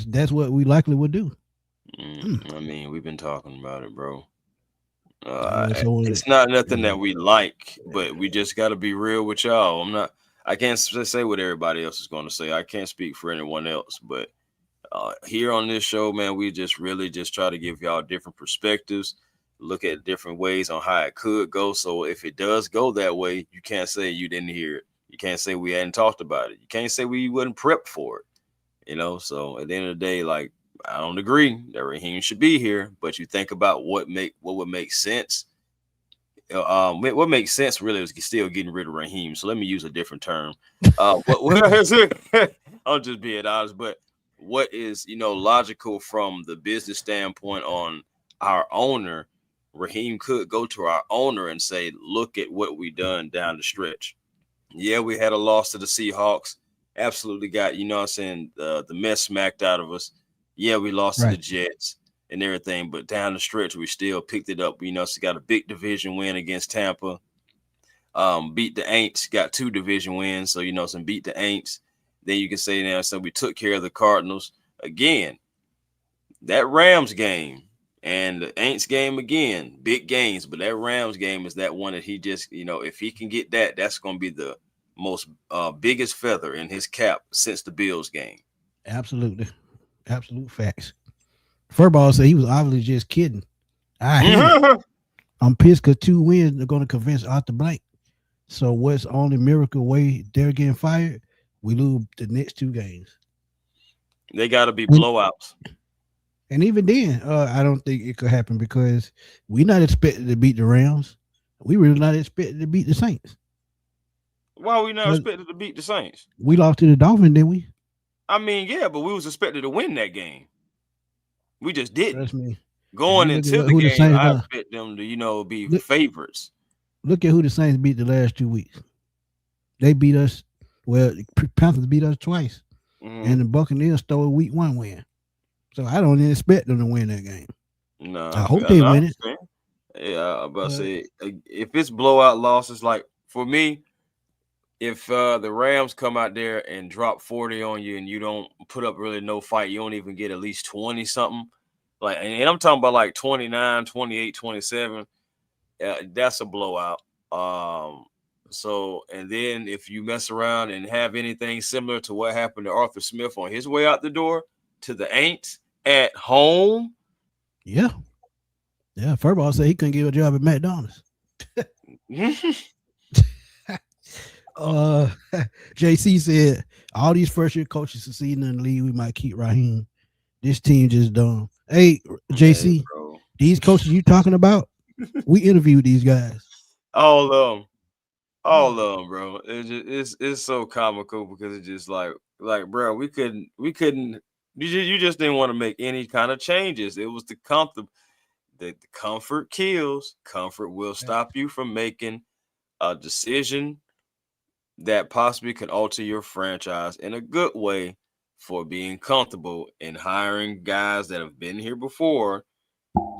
that's what we likely would do. I mean, we've been talking about it, bro. It's not nothing that we like, but we just got to be real with y'all. I can't say what everybody else is going to say. I can't speak for anyone else, but here on this show, man, we just really just try to give y'all different perspectives, look at different ways on how it could go. So if it does go that way, you can't say you didn't hear it. You can't say we hadn't talked about it. You can't say we wasn't prepped for it. So at the end of the day, I don't agree that Raheem should be here, but you think about what would make sense. What makes sense really is still getting rid of Raheem. So let me use a different term. I'm just being honest, but what is logical from the business standpoint on our owner? Raheem could go to our owner and say, "Look at what we done down the stretch. Yeah, we had a loss to the Seahawks. Absolutely got the mess smacked out of us. Yeah, we lost to the Jets and everything, but down the stretch, we still picked it up. So got a big division win against Tampa. Beat the Aints, got 2 division wins. So, some beat the Aints. Then you can say now, so we took care of the Cardinals. Again, that Rams game and the Aints game again, big games. But that Rams game is that one that he just, if he can get that, that's going to be the most biggest feather in his cap since the Bills game. Absolutely. Absolute facts. Furball said he was obviously just kidding. I'm pissed because 2 wins are going to convince Arthur Blank. So what's the only miracle way they're getting fired? We lose the next 2 games. They got to be blowouts. And even then, I don't think it could happen because we're not expected to beat the Rams. We really not expected to beat the Saints. Why are we not expected to beat the Saints? We lost to the Dolphins, didn't we? I mean, yeah, but we was expected to win that game. We just didn't. Trust me. Going into the game, I expect them to, be favorites. Look at who the Saints beat the last 2 weeks. They beat us. Well, the Panthers beat us twice. And the Buccaneers stole a week 1 win. So I don't even expect them to win that game. No. I hope they win it. Yeah, I'm about to say, if it's blowout losses, like for me, if the Rams come out there and drop 40 on you and you don't put up really no fight, you don't even get at least 20 something. And I'm talking about 29, 28, 27. That's a blowout. So, and then if you mess around and have anything similar to what happened to Arthur Smith on his way out the door to the Aints at home. Yeah. Yeah. Furball said he couldn't get a job at McDonald's. JC said all these first year coaches succeeding in the league, we might keep Raheem. This team just dumb. Hey, JC, these coaches you talking about, We interviewed these guys. All of them. Yeah. All of them, bro. It's so comical because it's just like bro, we couldn't. You just didn't want to make any kind of changes. It was the comfort kills. Comfort will stop you from making a decision that possibly could alter your franchise in a good way for being comfortable and hiring guys that have been here before.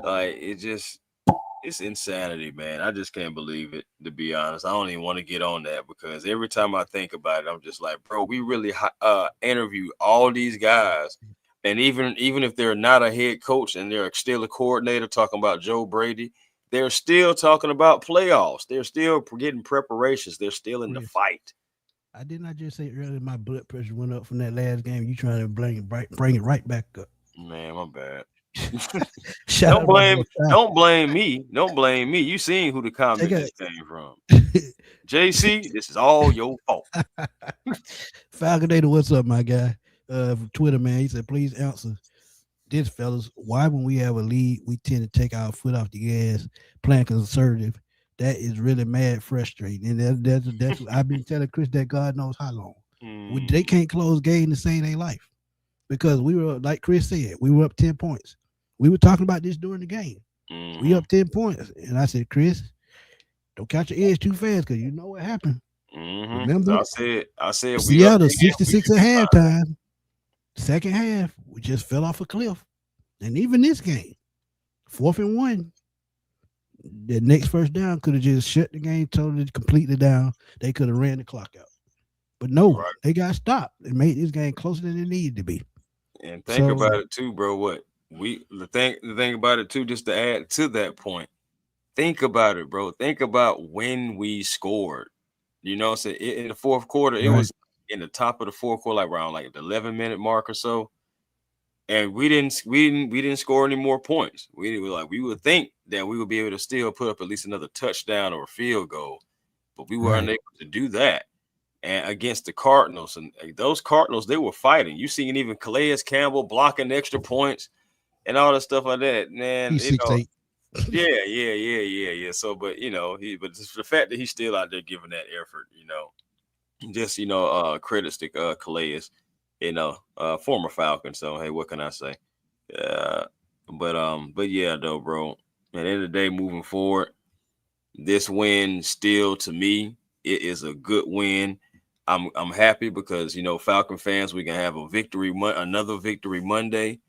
Like it's insanity, man. I just can't believe it, to be honest. I don't even want to get on that because every time I think about it, I'm just like, bro, we really interview all these guys, and even if they're not a head coach and they're still a coordinator talking about Joe Brady, they're still talking about playoffs. They're still getting preparations. They're still in the Chris, fight. I did not just say earlier my blood pressure went up from that last game. You trying to bring it right back up. Man, my bad. Shout don't out my blame boy Falcon. don't blame me. Don't blame me. You seen who the Take comment a just came from. JC, this is all your fault. Falcon Data, what's up, my guy? From Twitter, man. He said, please answer this, fellas. Why, when we have a lead, we tend to take our foot off the gas, playing conservative? That is really mad frustrating. And that's what I've been telling Chris that God knows how long. They can't close game to save their life because we were, like Chris said, we were up 10 points. We were talking about this during the game. We up 10 points. And I said, Chris, don't catch your edge too fast because you know what happened. Remember? I said we up Seattle 10, 66 at halftime. Second half, we just fell off a cliff. And even this game, 4th and 1, the next first down could have just shut the game totally, completely down. They could have ran the clock out. But no, they got stopped and made this game closer than it needed to be. And think about it too, bro. What the thing about it too, just to add to that point, think about it, bro. Think about when we scored. You know, so in the fourth quarter, it was in the top of the fourth quarter, like around like the 11-minute mark or so. And we didn't score any more points. We would think that we would be able to still put up at least another touchdown or a field goal, but we weren't able to do that. And against the Cardinals, and those Cardinals, they were fighting. You seen even Calais Campbell blocking extra points and all that stuff like that. Man, he's 6'8". Yeah. So, but but the fact that he's still out there giving that effort, just credits to Calais, former Falcon. So hey, what can I say? But yeah, though, bro. At the end of the day, moving forward, this win still to me, it is a good win. I'm happy because Falcon fans, we can have another victory Monday.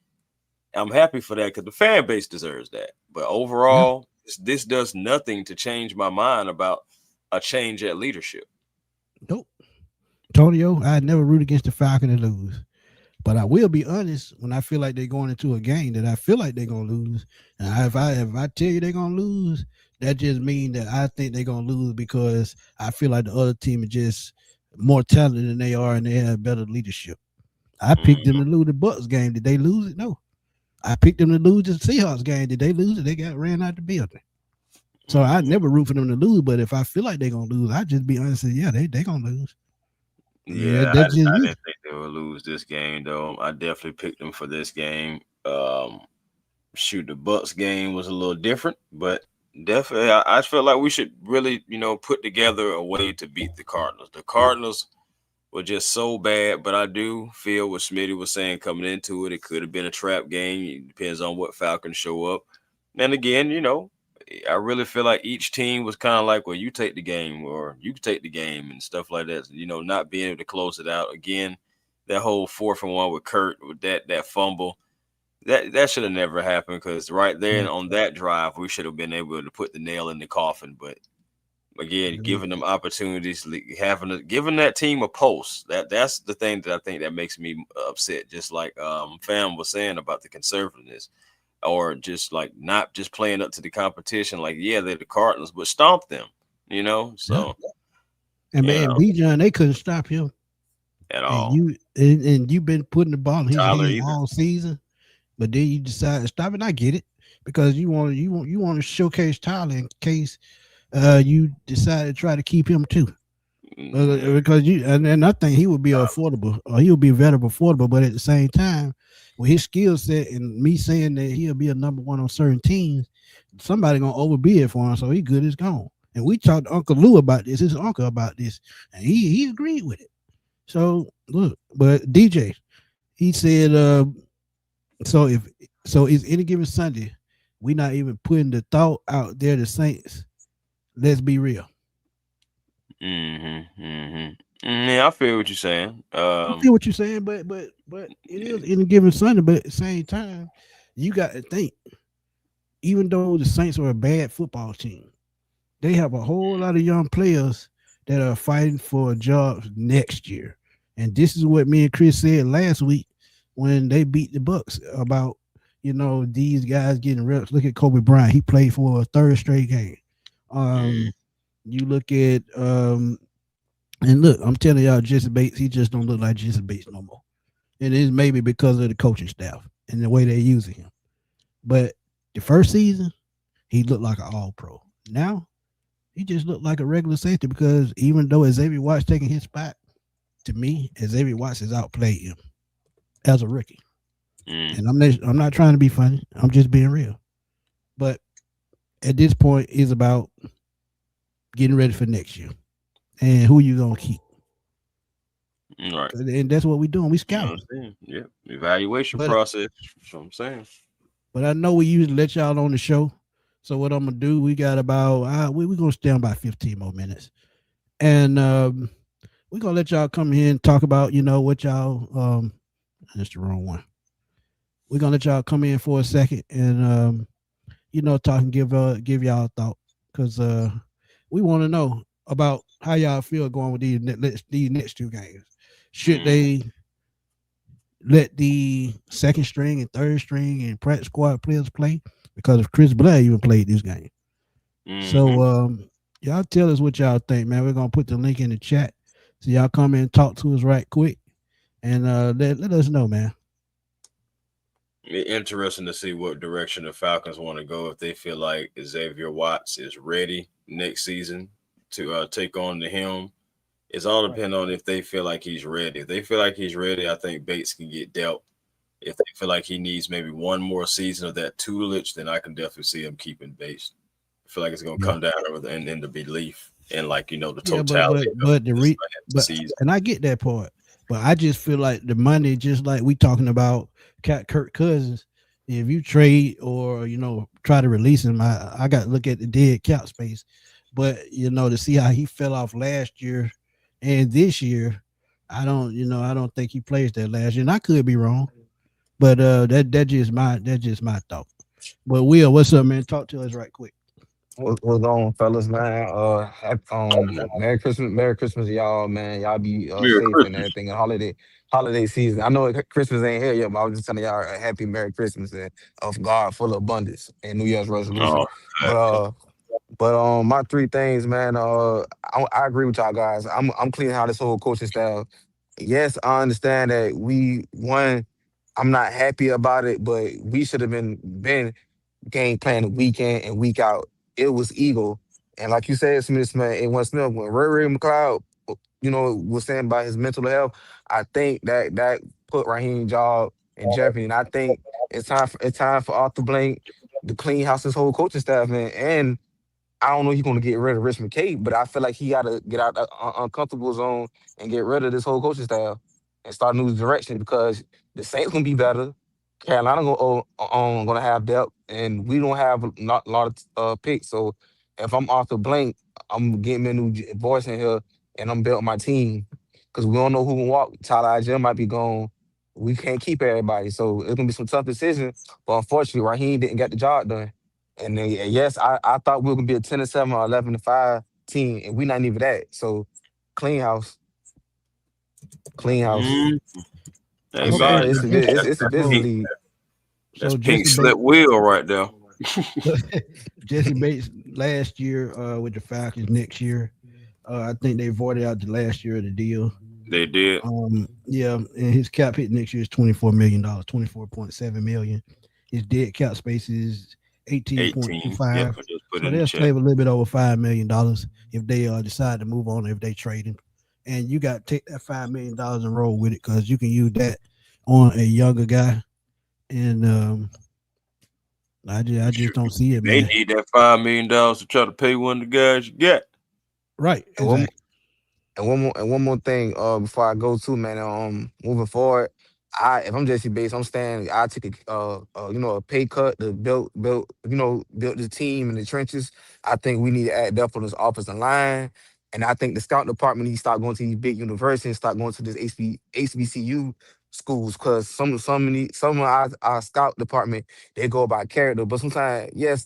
I'm happy for that because the fan base deserves that. But overall, this does nothing to change my mind about a change at leadership. Nope. Antonio, I never root against the Falcon to lose. But I will be honest when I feel like they're going into a game that I feel like they're gonna lose. And if I tell you they're gonna lose, that just means that I think they're gonna lose because I feel like the other team is just more talented than they are and they have better leadership. I picked them to lose the Bucks game. Did they lose it? No. I picked them to lose the Seahawks game. Did they lose it? They got ran out the building. So I never root for them to lose. But if I feel like they're gonna lose, I just be honest and yeah, they gonna lose. Yeah, I didn't think they would lose this game though. I definitely picked them for this game. The Bucks game was a little different, but definitely I felt like we should really, put together a way to beat the Cardinals. The Cardinals were just so bad, but I do feel what Smitty was saying coming into it. It could have been a trap game. It depends on what Falcons show up. And again, I really feel like each team was kind of like, well, you take the game or you take the game and stuff like that. Not being able to close it out. Again, that whole 4th and 1 with Kurt with that fumble, that should have never happened because right there on that drive, we should have been able to put the nail in the coffin. But again, giving them opportunities, giving that team a pulse, that's the thing that I think that makes me upset. Just like Fam was saying about the conservativeness. Or just like not just playing up to the competition, like they're the Cardinals, but stomp them, So, and man, Bijan, they couldn't stop him at all. And you've been putting the ball in his hand all season, but then you decide to stop it. I get it because you want to showcase Tyler in case you decide to try to keep him too. Because and I think he would be affordable, or he would be very affordable, but at the same time, with his skill set and me saying that he'll be a number one on certain teams, somebody gonna overbid it for him, so he good as gone. And we talked to Uncle Lou about this, his uncle about this, and he agreed with it. So look, but DJ, he said, so if so is any given Sunday, we not even putting the thought out there the Saints. Let's be real. Yeah, I feel what you're saying. I feel what you're saying, but it is any given Sunday. But at the same time, you got to think, even though the Saints are a bad football team, they have a whole lot of young players that are fighting for jobs next year. And this is what me and Chris said last week when they beat the Bucks about, these guys getting reps. Look at Kobe Bryant. He played for a third straight game. You look at and look, I'm telling y'all, Jesse Bates, he just don't look like Jesse Bates no more. And it's maybe because of the coaching staff and the way they're using him. But the first season, he looked like an all-pro. Now, he just looked like a regular safety because even though Xavier Watts taking his spot, to me, Xavier Watts has outplayed him as a rookie. And I'm not trying to be funny. I'm just being real. But at this point, it's about getting ready for next year and who you gonna keep. Right. And that's what we're doing. We scout. Yeah. Evaluation process. That's what I'm saying. But I know we usually let y'all on the show. So what I'm gonna do, we got about we're gonna stay on about 15 more minutes. And we're gonna let y'all come here and talk about, what y'all that's the wrong one. We're gonna let y'all come in for a second and talk and give y'all a thought. Because we want to know about how y'all feel going with these next two games. Should they let the second string and third string and practice squad players play? Because if Chris Blair even played this game. So y'all tell us what y'all think, man. We're gonna put the link in the chat. So y'all come in and talk to us right quick. And let us know, man. Interesting to see what direction the Falcons want to go, if they feel like Xavier Watts is ready next season to take on the helm. It's all depending on if they feel like he's ready. If they feel like he's ready, I think Bates can get dealt. If they feel like he needs maybe one more season of that tutelage, then I can definitely see him keeping Bates. I feel like it's going to come down in the belief and the totality. But and I get that part, but I just feel like the money, just like we talking about Kirk Cousins, if you trade or try to release him, I got to look at the dead cap space. But to see how he fell off last year and this year, I don't think he plays that last year. And I could be wrong, but that's just my thought. But Will, what's up, man? Talk to us right quick. What's going on, fellas, man? Merry Christmas, y'all, man. Y'all be safe and everything. And holiday season. I know Christmas ain't here yet, but I was just telling y'all a happy Merry Christmas and of God full of abundance and New Year's resolution. But my three things, man. I agree with y'all guys. I'm cleaning out this whole coaching style. Yes, I understand that I'm not happy about it, but we should have been game plan week in and week out. It was ego. And like you said, Smith, when Ray McLeod, was saying about his mental health, I think that put Raheem's job in jeopardy. And I think it's time for Arthur Blank to clean house his whole coaching staff, man. And I don't know if he's going to get rid of Rich McKay, but I feel like he got to get out the uncomfortable zone and get rid of this whole coaching staff and start a new direction because the Saints going to be better. Carolina gonna have depth, and we don't have a lot of picks. So if I'm Arthur Blank, I'm getting me a new voice in here, and I'm building my team because we don't know who can walk. Tyler Algier might be gone. We can't keep everybody, so it's gonna be some tough decisions. But unfortunately, Raheem didn't get the job done. And then, yes, I thought we were gonna be a 10-7 or 11-5 team, and we're not even that. So clean house, clean house. I'm sorry, it's a business league. That's pink slip wheel right there. Jesse Bates last year with the Falcons. Next year, I think they voided out the last year of the deal. They did. Yeah, and his cap hit next year is $24 million, $24.7 million. His dead cap space is 18.25. Yep, so they'll save a little bit over $5 million if they decide to move on, if they trade him. And you got to take that $5 million and roll with it because you can use that on a younger guy. And I just don't see it, They man. need that $5 million to try to pay one of the guys you got. Right. And Exactly. one more thing, before I go to, man, moving forward, if I'm Jesse Bates, I'm staying. I take a pay cut to build the team in the trenches. I think we need to add depth on this offensive line, and I think the scout department needs to start going to these big universities, start going to this HBCU schools, because some of our scout department, they go by character, but sometimes yes,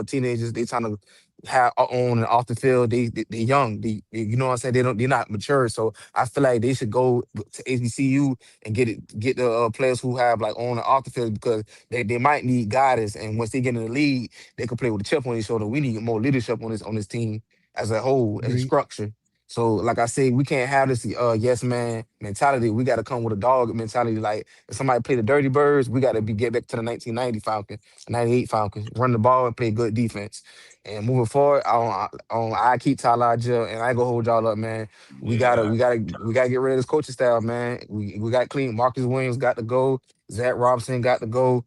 teenagers, they trying to have on and off the field. They young. You know what I'm saying. They're not mature. So I feel like they should go to HBCU and get the players who have like on and off the field, because they might need guidance. And once they get in the league, they can play with a chip on their shoulder. We need more leadership on this team as a whole, as a Agreed. structure. So like I say, we can't have this yes man mentality. We got to come with a dog mentality. Like if somebody play the Dirty Birds, we got to get back to the 1990 Falcons, 98 Falcons, run the ball and play good defense. And moving forward, I keep Tyler Jill, and I ain't gonna hold y'all up, man. We gotta Yeah. we gotta we gotta get rid of this coaching style, man. We got clean. Marcus Williams got to go. Zach Robinson got to go.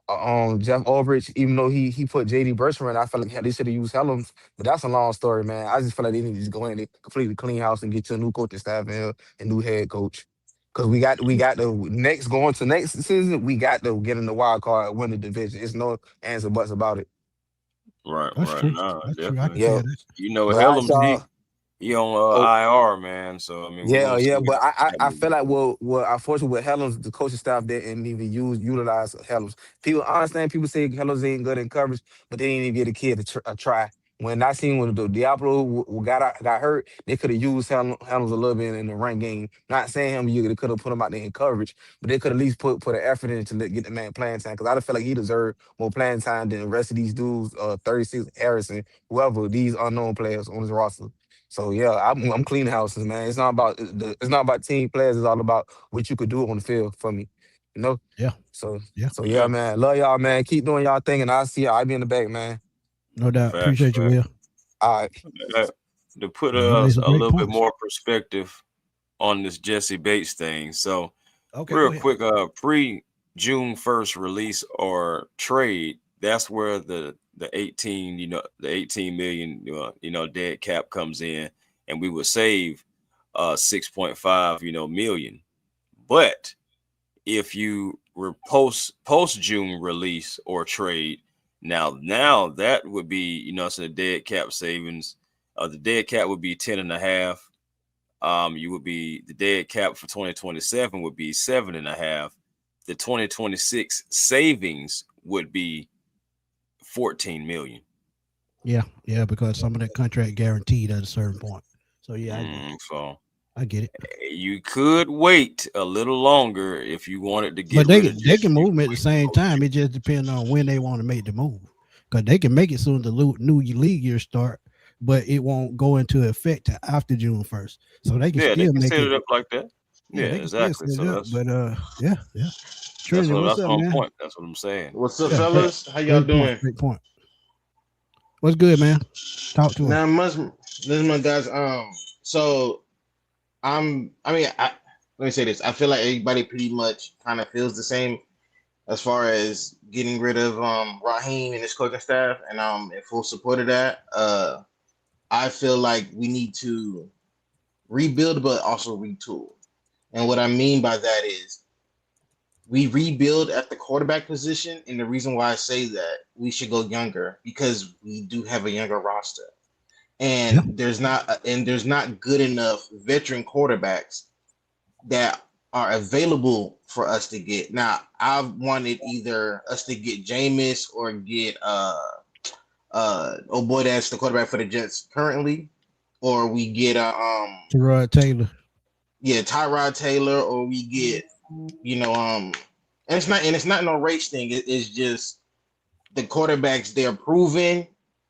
Jeff Ulbrich, even though he put JD Bertrand in, I felt like they should have used Helms, but that's a long story, man. I just feel like they need to just go in and completely clean house and get you a new coaching staff in here and new head coach. Cause we got the next season, we got to get in the wild card, win the division. It's no ands or buts about it. Right. That's true. No, That's true. I can definitely. tell Yeah. that. You know, But I Hellum, saw he on oh IR, man. So I mean, we're yeah, gonna see yeah, but what I happens. feel like what unfortunately with Helms, the coaching staff didn't even utilize Helms. People, I understand people say Helms ain't good in coverage, but they didn't even get a kid a try. When I seen when the Diablo got hurt, they could have used Helms a little bit in the run game. Not saying him, you could have put him out there in coverage, but they could at least put an effort in to get the man playing time. Because I just feel like he deserved more playing time than the rest of these dudes, 36 Harrison, whoever these unknown players on his roster. So yeah, I'm cleaning houses, man. It's not about team players. It's all about what you could do on the field for me, you know. Yeah. So Yeah. so yeah, Yeah, man. Love y'all, man. Keep doing y'all thing, and I'll see y'all. I'll be in the back, man. No doubt. facts, Appreciate you, facts. Will. All right. Uh, to put Yeah, you made us some a great little bit points. more perspective on this Jesse Bates thing. So Okay, go real ahead. quick, pre June 1st release or trade, that's where the 18, the 18 million, dead cap comes in, and we would save 6.5, million. But if you were post June release or trade, now that would be, so the dead cap savings. The dead cap would be 10 and a half. You would be the dead cap for 2027 would be 7.5. The 2026 savings would be 14 million. Yeah, because some of that contract guaranteed at a certain point. So yeah, I get it. So I get it. you could wait a little longer if you wanted to get But rid of they Jesse. can You move can them at the wait same post time. June. It just depends on when they want to make the move. Because they can make it soon as the new league year start, but it won't go into effect till after June 1st. So they can Yeah, they still can make set it. it up like that. Yeah, Yeah, they can still exactly. set it So up. But yeah. that's Trinity, what what's that's up, one man? point. That's what I'm saying. What's up, Yeah, great, fellas? How y'all great point. doing? Great point. What's good, man? Talk to us. Not much. Listen, my guys. So let me say this. I feel like everybody pretty much kind of feels the same as far as getting rid of Raheem and his coaching staff, and I'm in full support of that. I feel like we need to rebuild, but also retool. And what I mean by that is we rebuild at the quarterback position, and the reason why I say that we should go younger because we do have a younger roster, Yeah, and there's not good enough veteran quarterbacks that are available for us to get. Now, I've wanted either us to get Jameis or get oh boy, that's the quarterback for the Jets currently, or we get Terod Taylor. yeah, Tyrod Taylor, or we get you know and it's not no race thing. It's just the quarterbacks, they're proven,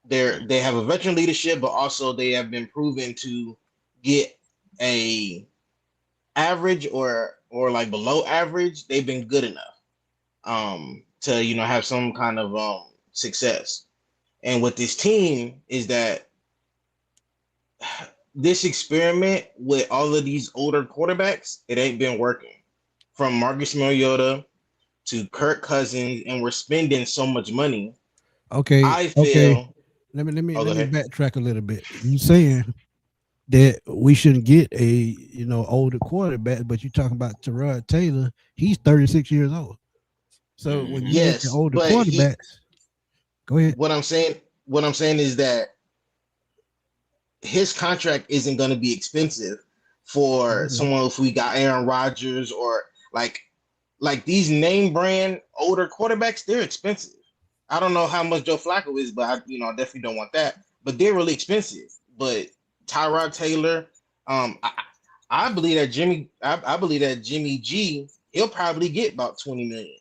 they have a veteran leadership, but also they have been proven to get a average or like below average. They've been good enough to have some kind of success. And with this team is that this experiment with all of these older quarterbacks, it ain't been working. From Marcus Mariota to Kirk Cousins, and we're spending so much money. Okay. I feel. Let me Oh, go let me ahead. backtrack a little bit. You saying that we shouldn't get a older quarterback, but you talking about Tyrod Taylor. He's 36 years old. So when you look at Yes, older but quarterbacks, go ahead. what I'm saying is that his contract isn't going to be expensive for someone if we got Aaron Rodgers or like these name brand older quarterbacks, they're expensive. I don't know how much Joe Flacco is, but I definitely don't want that. But they're really expensive. But Tyrod Taylor, I believe that Jimmy G, he'll probably get about 20 million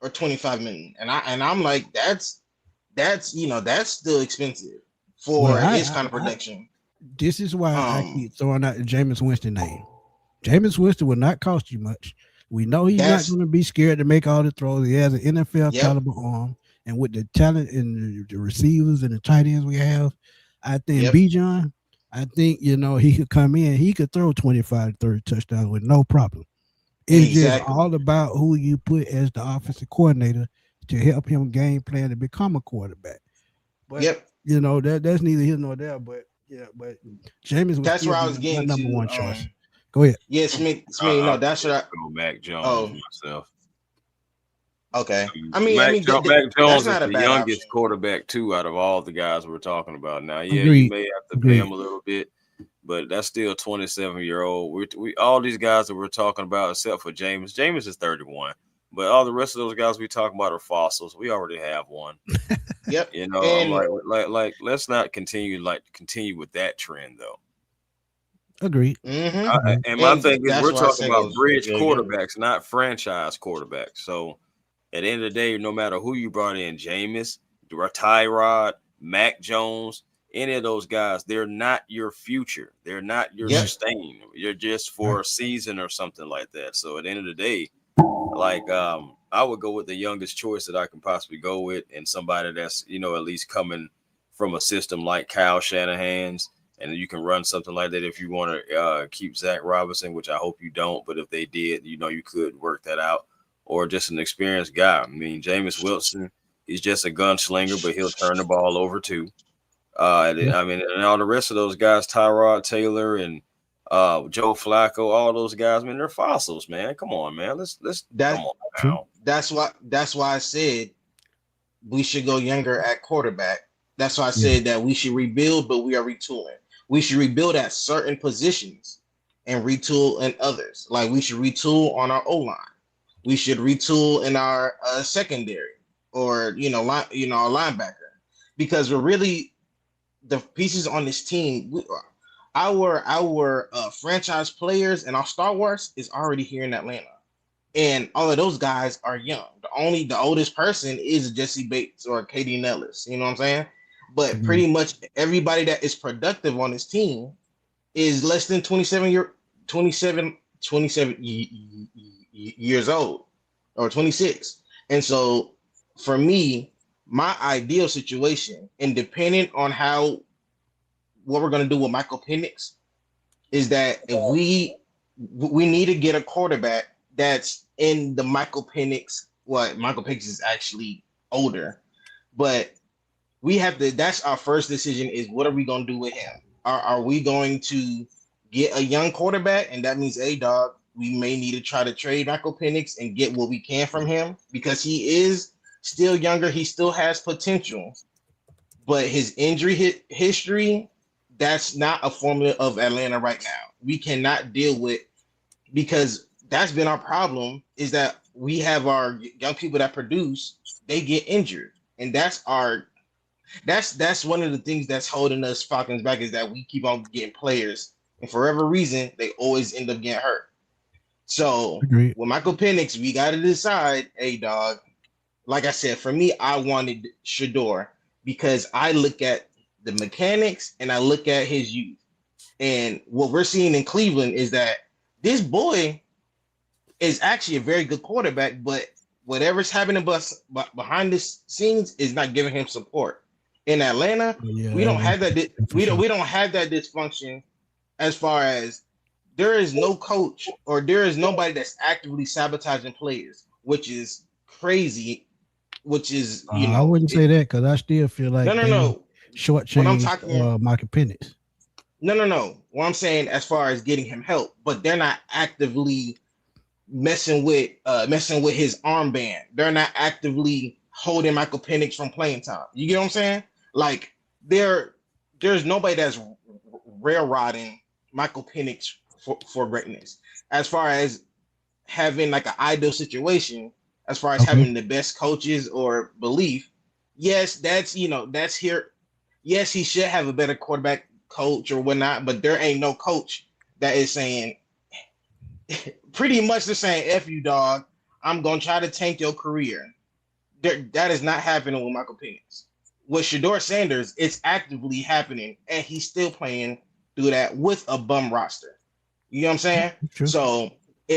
or 25 million, and I'm like, that's still expensive Well, for his kind of production. this is why I keep throwing out the Jameis Winston name. Jameis Winston will not cost you much. We know he's not going to be scared to make all the throws. He has an NFL caliber arm, and with the talent and the receivers and the tight ends we have, I think Bijan, I think he could come in. He could throw 25 to 30 touchdowns with no problem. It's just all about who you put as the offensive coordinator to help him game plan to become a quarterback. But that's neither here nor there. But but Jameis was where I was getting number to. one choice. Go ahead. Yes, no, that's what I go Mac Jones myself. Okay. Mac Jones is the youngest option. quarterback too out of all the guys we're talking about now. Yeah, Agreed. you may have to pay him a little bit, but that's still 27-year-old. We all these guys that we're talking about, except for Jameis. Jameis is 31, but all the rest of those guys we talking about are fossils. We already have one. Yep. I'm like let's not continue with that trend though. Agreed. And my thing is, we're talking about bridge quarterbacks, not franchise quarterbacks. So at the end of the day, no matter who you brought in, Jameis, Tyrod, Mac Jones, any of those guys, they're not your future. They're not your sustain. You're just for a season or something like that. So at the end of the day, I would go with the youngest choice that I can possibly go with, and somebody that's at least coming from a system like Kyle Shanahan's. And you can run something like that if you want to keep Zach Robinson, which I hope you don't. But if they did, you could work that out. Or just an experienced guy. I mean, Jameis Wilson, he's just a gunslinger, but he'll turn the ball over too. And all the rest of those guys, Tyrod Taylor and Joe Flacco, all those guys, man, they're fossils, man. Come on, man. Let's come on now. That's why I said we should go younger at quarterback. That's why I said that we should rebuild, but we are retooling. We should rebuild at certain positions and retool in others. Like we should retool on our O-line. We should retool in our secondary or our linebacker, because we're really the pieces on this team. Our franchise players and our stalwarts is already here in Atlanta, and all of those guys are young. The oldest person is Jesse Bates or Katie Nellis. You know what I'm saying? But pretty much everybody that is productive on this team is less than 27 years old or 26. And so for me, my ideal situation, independent on what we're going to do with Michael Penix, is that if we need to get a quarterback that's in the Michael Penix. Michael Penix is actually older, but we have to. That's our first decision: is what are we going to do with him? Are we going to get a young quarterback, and that means we may need to try to trade Michael Penix and get what we can from him, because he is still younger. He still has potential, but his injury history, that's not a formula of Atlanta right now. We cannot deal with, because that's been our problem, is that we have our young people that produce, they get injured. And that's one of the things that's holding us Falcons back, is that we keep on getting players, and for whatever reason, they always end up getting hurt. So with Michael Penix, we got to decide, hey, dog, like I said, for me, I wanted Shador, because I look at the mechanics and I look at his youth. And what we're seeing in Cleveland is that this boy is actually a very good quarterback, but whatever's happening behind the scenes is not giving him support. In Atlanta, we don't have that. We don't have that dysfunction, as far as there is no coach or there is nobody that's actively sabotaging players, which is crazy, which is I wouldn't say that because I still feel like no. shortchanged Michael Penix. No. What I'm saying, as far as getting him help, but they're not actively messing with his armband. They're not actively holding Michael Penix from playing time. You get what I'm saying? Like there's nobody that's railroading Michael Penix for greatness. As far as having like an ideal situation, as far as having the best coaches or belief, yes, that's here. Yes, he should have a better quarterback coach or whatnot, but there ain't no coach that is saying pretty much they're saying, F you, dog. I'm going to try to tank your career. That is not happening with Michael Penix. With Shedeur Sanders, it's actively happening, and he's still playing through that with a bum roster. You know what I'm saying? True. So,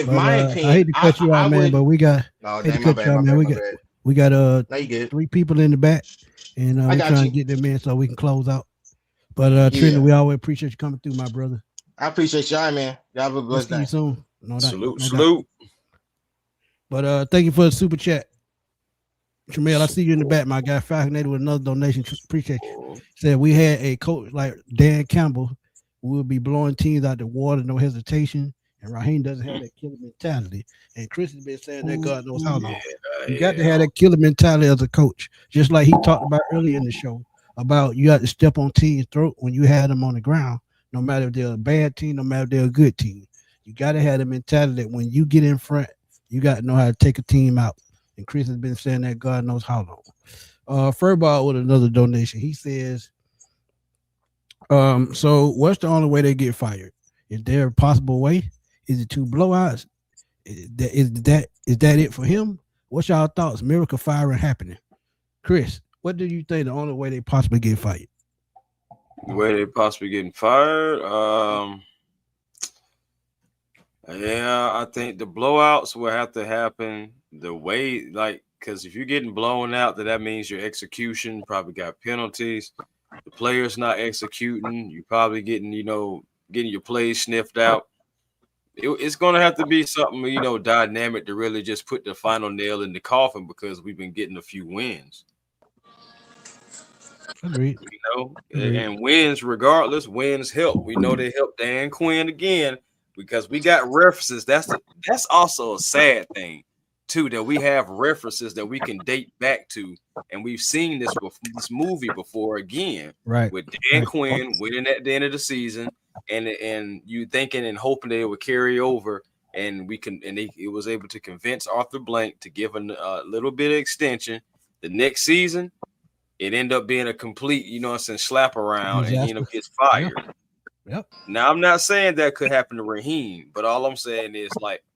my opinion, I hate to cut you out, man, but we got we got 3 people in the back, and we're trying to get them in so we can close out. But Trinity, we always appreciate you coming through, my brother. I appreciate y'all, man. Y'all have a blessed day. See you soon. Salute. But thank you for the super chat. Tramel, I see you in the back, my guy. Falconated with another donation. Appreciate you. Said we had a coach like Dan Campbell who will be blowing teams out the water, no hesitation. And Raheem doesn't have that killer mentality. And Chris has been saying that God knows how long. You got to have that killer mentality as a coach. Just like he talked about earlier in the show about you got to step on team's throat when you had them on the ground, no matter if they're a bad team, no matter if they're a good team. You got to have the mentality that when you get in front, you got to know how to take a team out. And Chris has been saying that God knows how long. Furball with another donation. He says, so what's the only way they get fired? Is there a possible way? Is it 2 blowouts? Is that it for him? What's y'all thoughts? Miracle firing happening. Chris, what do you think the only way they possibly get fired? The way they possibly getting fired? Yeah, I think the blowouts will have to happen the way, because if you're getting blown out, that means your execution probably got penalties. The player's not executing. You're probably getting your plays sniffed out. It's going to have to be something, dynamic to really just put the final nail in the coffin because we've been getting a few wins. Agreed. And wins, regardless, wins help. We know they help Dan Quinn again because we got references. That's also a sad thing, too, that we have references that we can date back to. And we've seen this movie before again, right? With Dan Quinn winning at the end of the season, and you thinking and hoping that it would carry over, and it was able to convince Arthur Blank to give a little bit of extension. The next season, it ended up being a complete, slap around, and he gets fired. Yep. Now I'm not saying that could happen to Raheem, but all I'm saying is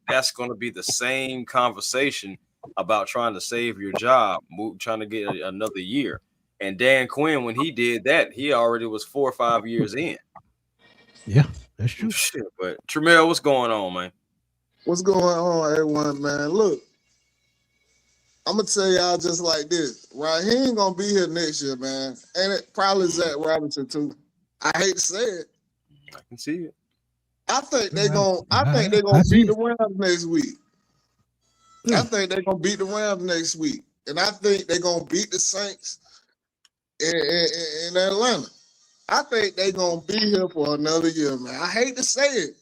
that's going to be the same conversation about trying to save your job, trying to get another year. And Dan Quinn, when he did that, he already was 4 or 5 years in. Yeah, that's true. Shit, but Tramel, what's going on, man? What's going on, everyone, man? Look, I'm gonna tell y'all just like this. Raheem gonna be here next year, man. And it probably Zach Robinson too. I hate to say it. I can see it. I think they're gonna beat the Rams next week. I think they're gonna beat the Rams next week. And I think they're gonna beat the Saints in Atlanta. I think they're gonna be here for another year, man. I hate to say it,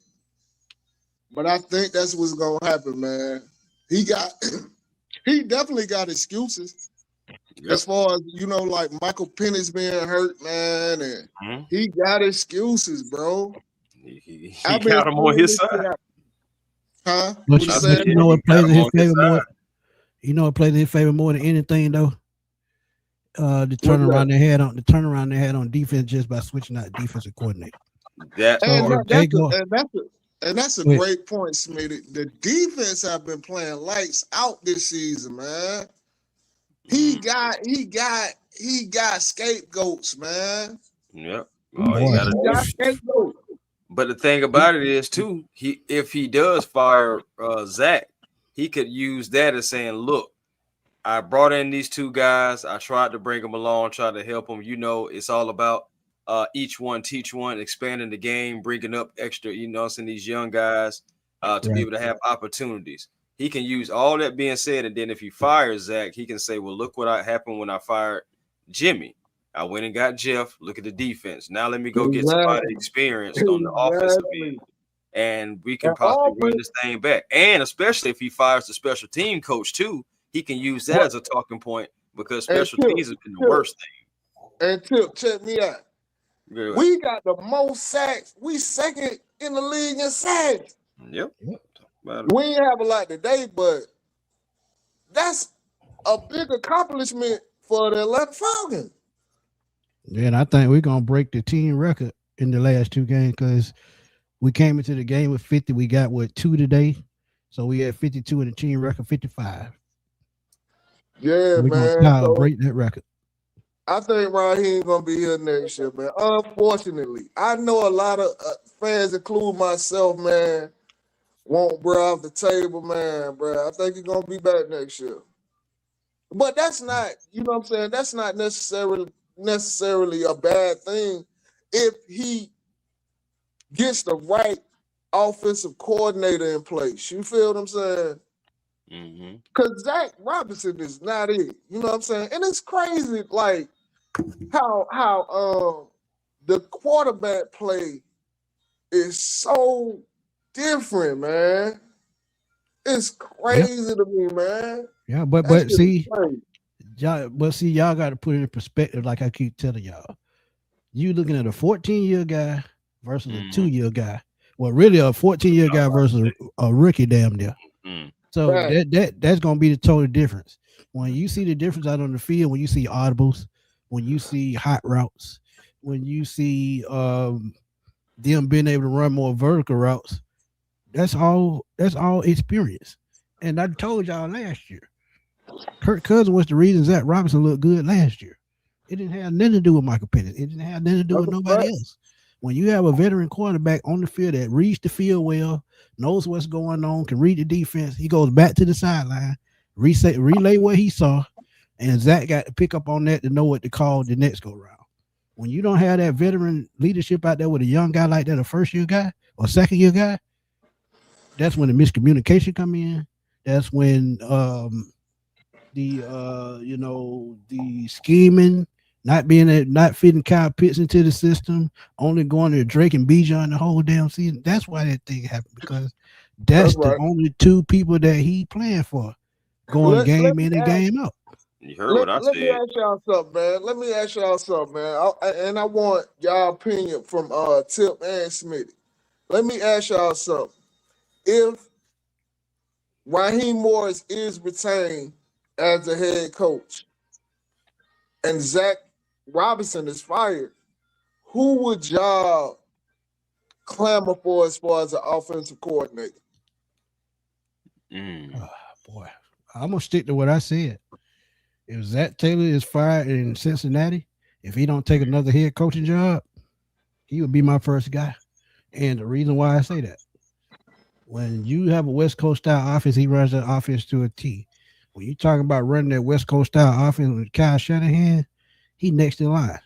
but I think that's what's gonna happen, man. He definitely got excuses. Yep. As far as like Michael Penix being hurt, man, and he got excuses, bro. He got him on his side. Huh? You know what plays in his favor more? You know what plays in his favor more than anything, though? The turnaround they had on defense just by switching out defensive coordinator. That's a great point, Smitty. The defense have been playing lights out this season, man. He got scapegoats, man. Yep. He got scapegoats. But the thing about it is, too, if he does fire Zach, he could use that as saying, look, I brought in these 2 guys. I tried to bring them along, try to help them. It's all about each one teach one, expanding the game, bringing up extra, these young guys to be able to have opportunities. He can use all that being said, and then if he fires Zach, he can say, well, look what happened when I fired Jimmy. I went and got Jeff. Look at the defense. Now let me go get somebody experienced on the offensive end, and we can possibly run this thing back. And especially if he fires the special team coach too, he can use that as a talking point because special teams have been the worst thing. And Tip, check me out. We got the most sacks. We second in the league in sacks. Yep. We ain't have a lot today, but that's a big accomplishment for the Atlanta Falcons. Yeah, and I think we're gonna break the team record in the last two games because we came into the game with 50. We got 2 today, so we had 52 in the team record, 55. Yeah, so we're gonna break that record. I think Raheem gonna be here next year, man. Unfortunately, I know a lot of fans, including myself, man, won't bro off the table, man, bro. I think he's gonna be back next year. But that's not, you know what I'm saying? That's not necessarily a bad thing if he gets the right offensive coordinator in place. You feel what I'm saying? Because Zach Robinson is not it. You know what I'm saying? And it's crazy, like, how the quarterback play is so different, man. It's crazy to me, man. Yeah, but see, y'all got to put it in perspective. Like I keep telling y'all, you looking at a 14-year guy versus a 2-year guy. Well, really, a 14-year guy versus a rookie, damn near. So that's gonna be the total difference. When you see the difference out on the field, when you see audibles, when you see hot routes, when you see them being able to run more vertical routes, that's all experience. And I told y'all last year, Kirk Cousins was the reason Zach Robinson looked good last year. It didn't have nothing to do with Michael Penix. It didn't have nothing to do with nobody else. When you have a veteran quarterback on the field that reads the field well, knows what's going on, can read the defense, he goes back to the sideline, relay what he saw, and Zach got to pick up on that to know what to call the next go round. When you don't have that veteran leadership out there with a young guy like that, a first-year guy or second-year guy, that's when the miscommunication come in. That's when the scheming, not fitting Kyle Pitts into the system, only going to Drake and Bijan the whole damn season. That's why that thing happened, because that's the only two people that he playing for, going game in and game out. You heard what I said. Let me ask y'all something, man. And I want y'all opinion from Tip and Smitty. Let me ask y'all something. If Raheem Morris is retained as the head coach and Zach Robinson is fired, who would y'all clamor for as far as the offensive coordinator? Boy, I'm gonna stick to what I said. If Zach Taylor is fired in Cincinnati, if he don't take another head coaching job, he would be my first guy. And the reason why I say that, when you have a West Coast style offense, he runs that offense to a T. When you talking about running that West Coast style offense with Kyle Shanahan, he next in line.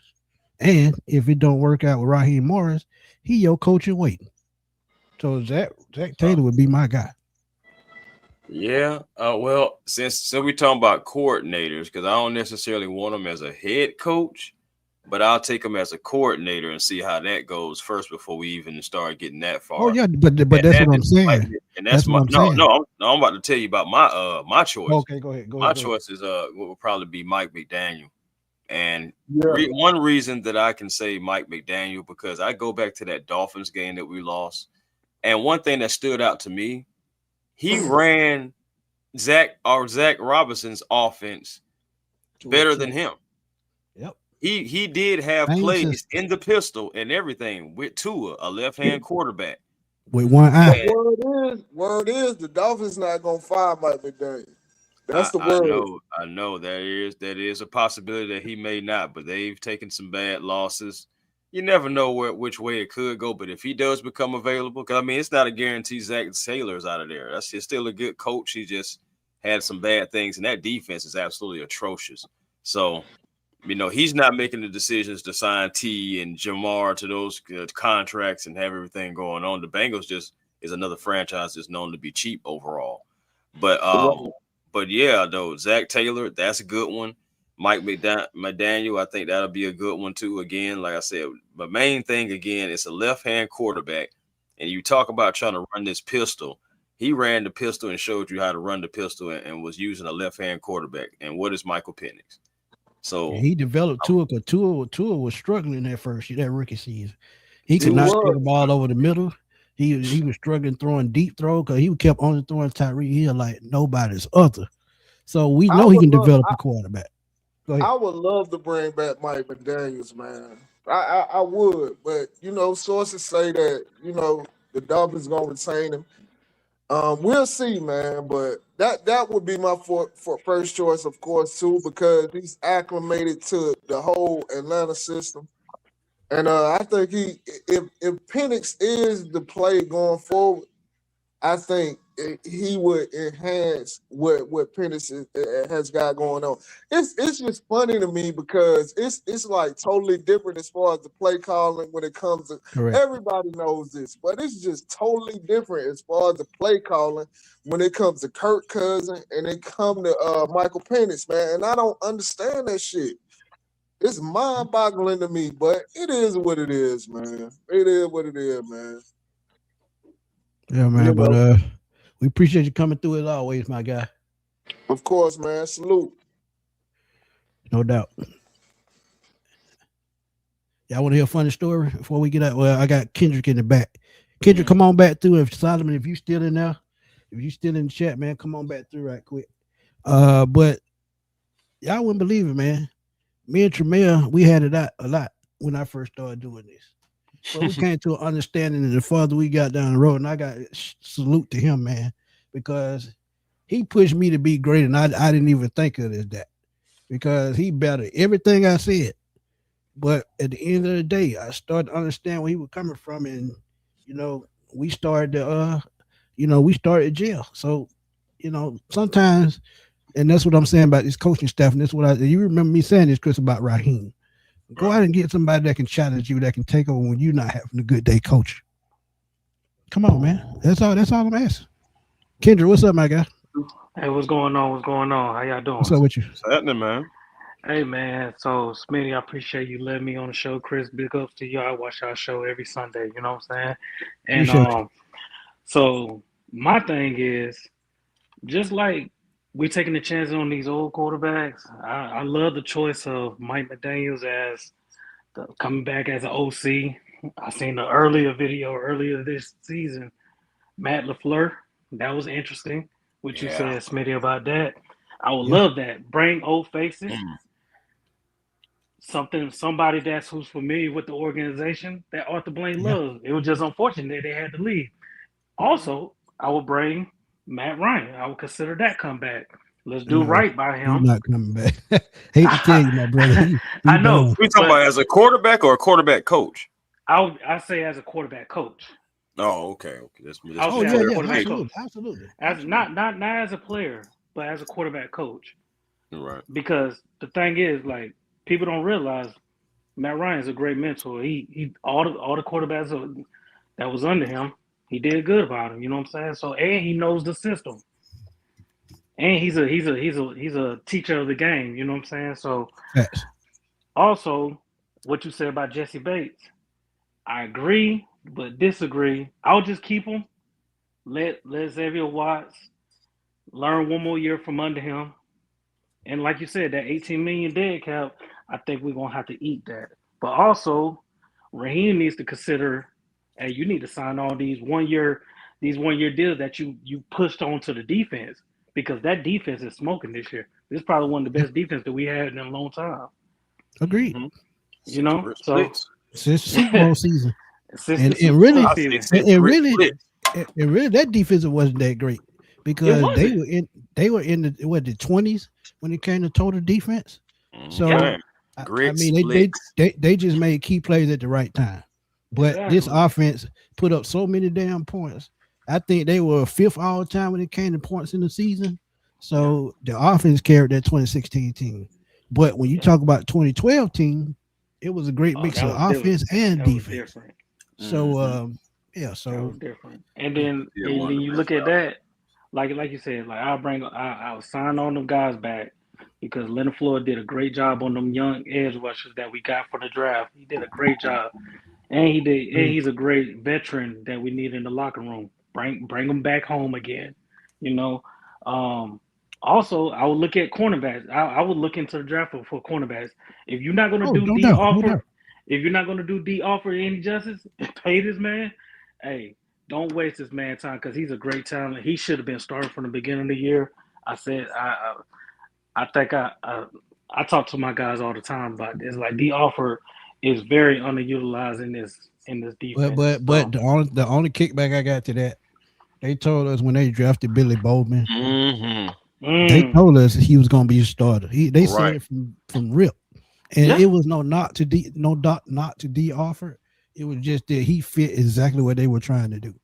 And if it don't work out with Raheem Morris, he your coach in waiting. So Zach Taylor would be my guy. Yeah. Well, since we're talking about coordinators, because I don't necessarily want him as a head coach, but I'll take him as a coordinator and see how that goes first before we even start getting that far. Oh yeah, but that's what I'm saying. And that's what I'm saying. No, I'm about to tell you about my choice. Okay, go ahead. My choice is will probably be Mike McDaniel. And one reason that I can say Mike McDaniel, because I go back to that Dolphins game that we lost, and one thing that stood out to me, he ran Zach Robinson's offense better than him. Yep. He did have plays in the pistol and everything with Tua, a left-hand quarterback. With one eye. Word is the Dolphins not gonna fire Mike McDaniel. That's the word. I know that is a possibility that he may not, but they've taken some bad losses. You never know which way it could go, but if he does become available, because I mean it's not a guarantee Zach Taylor's out of there. He's still a good coach. He just had some bad things, and that defense is absolutely atrocious. So, he's not making the decisions to sign T and Jamar to those contracts and have everything going on. The Bengals just is another franchise that's known to be cheap overall. But yeah, though Zach Taylor, that's a good one. Mike McDaniel, I think that'll be a good one too. Again, like I said, the main thing again is a left-hand quarterback, and you talk about trying to run this pistol. He ran the pistol and showed you how to run the pistol and was using a left-hand quarterback. And what is Michael Penix? So he developed Tua because Tua was struggling that rookie season. He could not throw the ball over the middle. He was struggling throwing deep throw because he kept only throwing Tyreek Hill like nobody's other. So we know he can develop a quarterback. I would love to bring back Mike McDaniels, man. I would, but sources say that the Dolphins gonna retain him. We'll see, man. But that would be my first choice, of course, too, because he's acclimated to the whole Atlanta system. And I think if Penix is the play going forward, I think he would enhance what Penix has got going on. It's just funny to me because it's like totally different as far as the play calling when it comes to. Correct. Everybody knows this, but it's just totally different as far as the play calling when it comes to Kirk Cousins and it come to Michael Penix, man. And I don't understand that shit. It's mind-boggling to me, but it is what it is, man. It is what it is, man. Yeah, man, but we appreciate you coming through as always, my guy. Of course, man. Salute. No doubt. Y'all want to hear a funny story before we get out? Well, I got Kendrick in the back. Kendrick, come on back through. If Solomon, if you still in there, if you still in the chat, man, come on back through right quick. But y'all wouldn't believe it, man. Me and Tremere, we had it out a lot when I first started doing this. But we came to an understanding, and the farther we got down the road, and I got salute to him, man, because he pushed me to be great, and I didn't even think of it as that, because he bettered everything I said. But at the end of the day, I started to understand where he was coming from, and we started jail. So, sometimes, and that's what I'm saying about this coaching staff, and that's what you remember me saying this, Chris, about Raheem. Go out and get somebody that can challenge you, that can take over when you're not having a good day coaching. Come on, man. That's all I'm asking. Kendra, what's up, my guy? Hey, what's going on? What's going on? How y'all doing? What's up with you? What's happening, man? Hey, man. So, Smitty, I appreciate you letting me on the show. Chris, big ups to y'all. I watch y'all show every Sunday. You know what I'm saying? And so my thing is, just like we're taking the chances on these old quarterbacks, I love the choice of Mike McDaniels as coming back as an OC. I seen the earlier this season, Matt LaFleur. That was interesting. What you said, Smitty, about that. I would love that. Bring old faces. Somebody who's familiar with the organization that Arthur Blank loves. It was just unfortunate they had to leave. Also, I would bring Matt Ryan. I would consider that comeback. Let's do right by him. He's not coming back. Hate to tell you, my brother. I know. We talking about as a quarterback or a quarterback coach? I say as a quarterback coach. Oh, okay. Quarterback coach. Absolutely. As not as a player, but as a quarterback coach. Right. Because the thing is, like, people don't realize Matt Ryan's a great mentor. He all the quarterbacks that was under him, he did good about him. You know what I'm saying? So, and he knows the system. And he's a teacher of the game, you know what I'm saying? So also what you said about Jesse Bates, I agree but disagree. I'll just keep him. Let Xavier Watts learn one more year from under him. And like you said, that $18 million dead cap, I think we're gonna have to eat that. But also, Raheem needs to consider, hey, you need to sign all these one year deals that you pushed onto the defense. Because that defense is smoking this year. This is probably one of the best defense that we had in a long time. Agreed. Mm-hmm. You know, so since Super Bowl season, and really, that defense wasn't that great because they were in the 20s when it came to total defense. So I mean, they just made key plays at the right time. But this offense put up so many damn points. I think they were fifth all time when it came to points in the season. So the offense carried that 2016 team. But when you talk about 2012 team, it was a great mix of offense and defense. So so different. And then you look at that, like you said, like I'll sign on them guys back because Leonard Floyd did a great job on them young edge rushers that we got for the draft. He did a great job, and he's a great veteran that we need in the locker room. Bring him back home again, you know. Also, I would look at cornerbacks. I would look into the draft for cornerbacks. If you're not going to do no D doubt, offer, no doubt. if you're not going to do D offer any justice, pay this man. Hey, don't waste this man's time because he's a great talent. He should have been starting from the beginning of the year. I said I think I talk to my guys all the time about this. Like D offer is very underutilized in this defense. But the only kickback I got to that, they told us when they drafted Billy Bowman, they told us he was going to be a starter. They said it from rip, and it was not to D offer. It was just that he fit exactly what they were trying to do.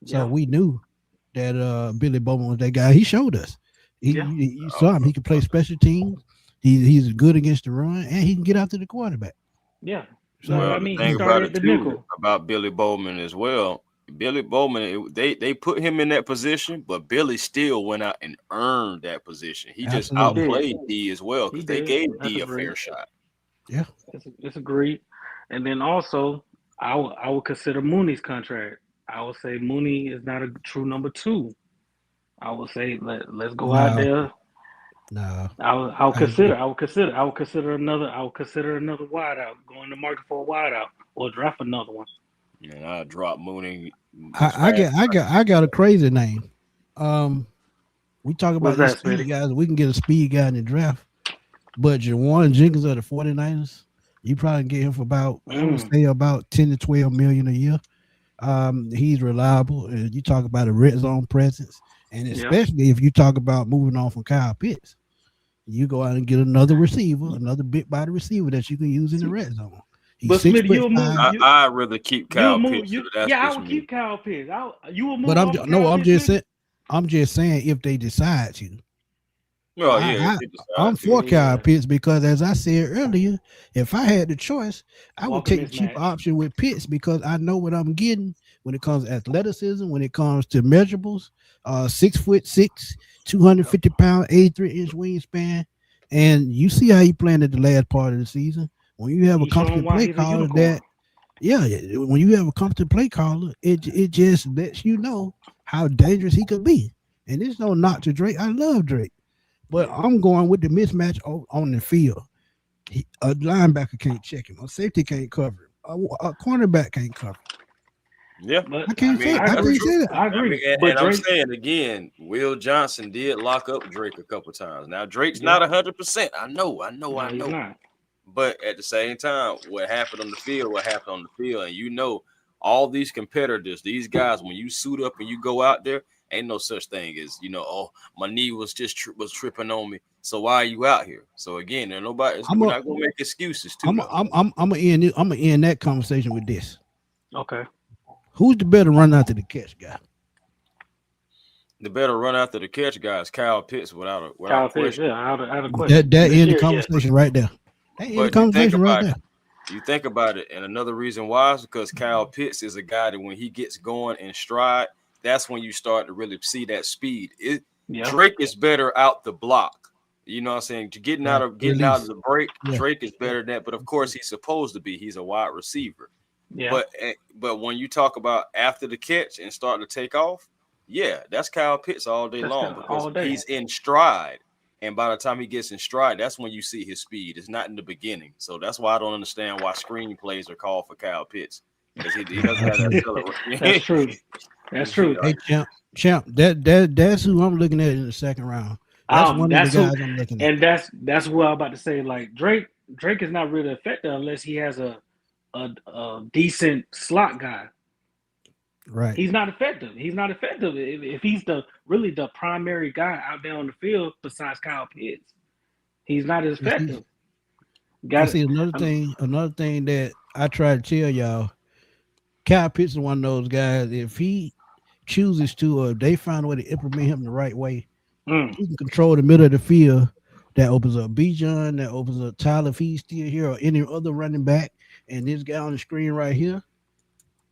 So we knew that Billy Bowman was that guy. He showed us. He saw him. He could play special teams. He's good against the run, and he can get out to the quarterback. Yeah. So well, he started the nickel. About Billy Bowman as well. Billy Bowman, they put him in that position, but Billy still went out and earned that position. He just outplayed D as well because they gave D a fair shot. Yeah, it's agreed. And then also, I would consider Mooney's contract. I would say Mooney is not a true number 2. I would say let's go out there. No, I would consider another wideout. Go in the market for a wideout or draft another one. And I drop Mooney. I got a crazy name. We talk about these speed guys. We can get a speed guy in the draft, but Jawan Jenkins of the 49ers, you probably get him for about I would say about 10 to 12 million a year. He's reliable, and you talk about a red zone presence, and especially if you talk about moving on from Kyle Pitts, you go out and get another receiver, another big body receiver that you can use in the red zone. But Smitty, I'd rather keep Kyle Pitts. I would keep Kyle Pitts. You will move. But I'm just saying if they decide to. Well, yeah, I'm for Kyle Pitts because, as I said earlier, if I had the choice, I would take the cheap option with Pitts because I know what I'm getting when it comes to athleticism, when it comes to measurables. 6'6", 250-pound, 83-inch wingspan, and you see how he playing at the last part of the season. When you have a competent play caller, when you have a competent play caller, it just lets you know how dangerous he could be. And there's no knock to Drake. I love Drake. But I'm going with the mismatch on the field. A linebacker can't check him. A safety can't cover him. A cornerback can't cover him. Yeah, but I can't say that. I agree. And I'm saying again, Will Johnson did lock up Drake a couple times. Now Drake's not 100%. I know. But at the same time, what happened on the field, and you know, all these competitors, these guys, when you suit up and you go out there, ain't no such thing as, you know, oh, my knee was just tripping on me. So why are you out here? So again, we're not gonna make excuses too. I'm gonna end that conversation with this. Okay. Who's the better run after the catch guy? The better run after the catch guy is Kyle Pitts without a question. Yeah, I have a question. That end the conversation right there. You think about it, and another reason why is because Kyle Pitts is a guy that when he gets going in stride, that's when you start to really see that speed. Drake is better out the block. You know what I'm saying? Getting out of the break, Drake is better than that. But of course, he's supposed to be. He's a wide receiver. Yeah. But when you talk about after the catch and starting to take off, that's Kyle Pitts all day long because he's in stride. And by the time he gets in stride, that's when you see his speed. It's not in the beginning. So that's why I don't understand why screenplays are called for Kyle Pitts. Because he doesn't have that. That's true. That's true. Hey, champ. That's who I'm looking at in the second round. That's one of the guys I'm looking at. And that's what I'm about to say. Like Drake is not really effective unless he has a decent slot guy. Right. He's not effective. If he's the primary guy out there on the field besides Kyle Pitts. He's not as effective. Another thing that I try to tell y'all, Kyle Pitts is one of those guys, if he chooses to, or if they find a way to implement him the right way, he can control the middle of the field. That opens up Bijan, that opens up Tyler if he's still here, or any other running back. And this guy on the screen right here,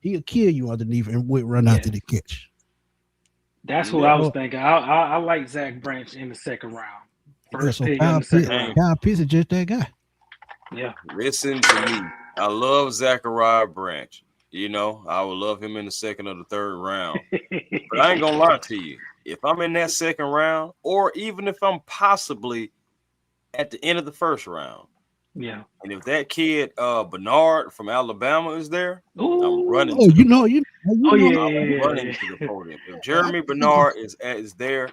he'll kill you underneath and run after the catch. That's who I was thinking. I like Zach Branch in the second round. First pick in the second round. Kyle Pitts is just that guy. Yeah. Listen to me. I love Zachariah Branch. You know, I would love him in the second or the third round. But I ain't gonna lie to you. If I'm in that second round, or even if I'm possibly at the end of the first round, yeah. And if that kid Bernard from Alabama is there, Ooh. I'm running. Oh, I'm running to the podium. If Jeremy Bernard is there,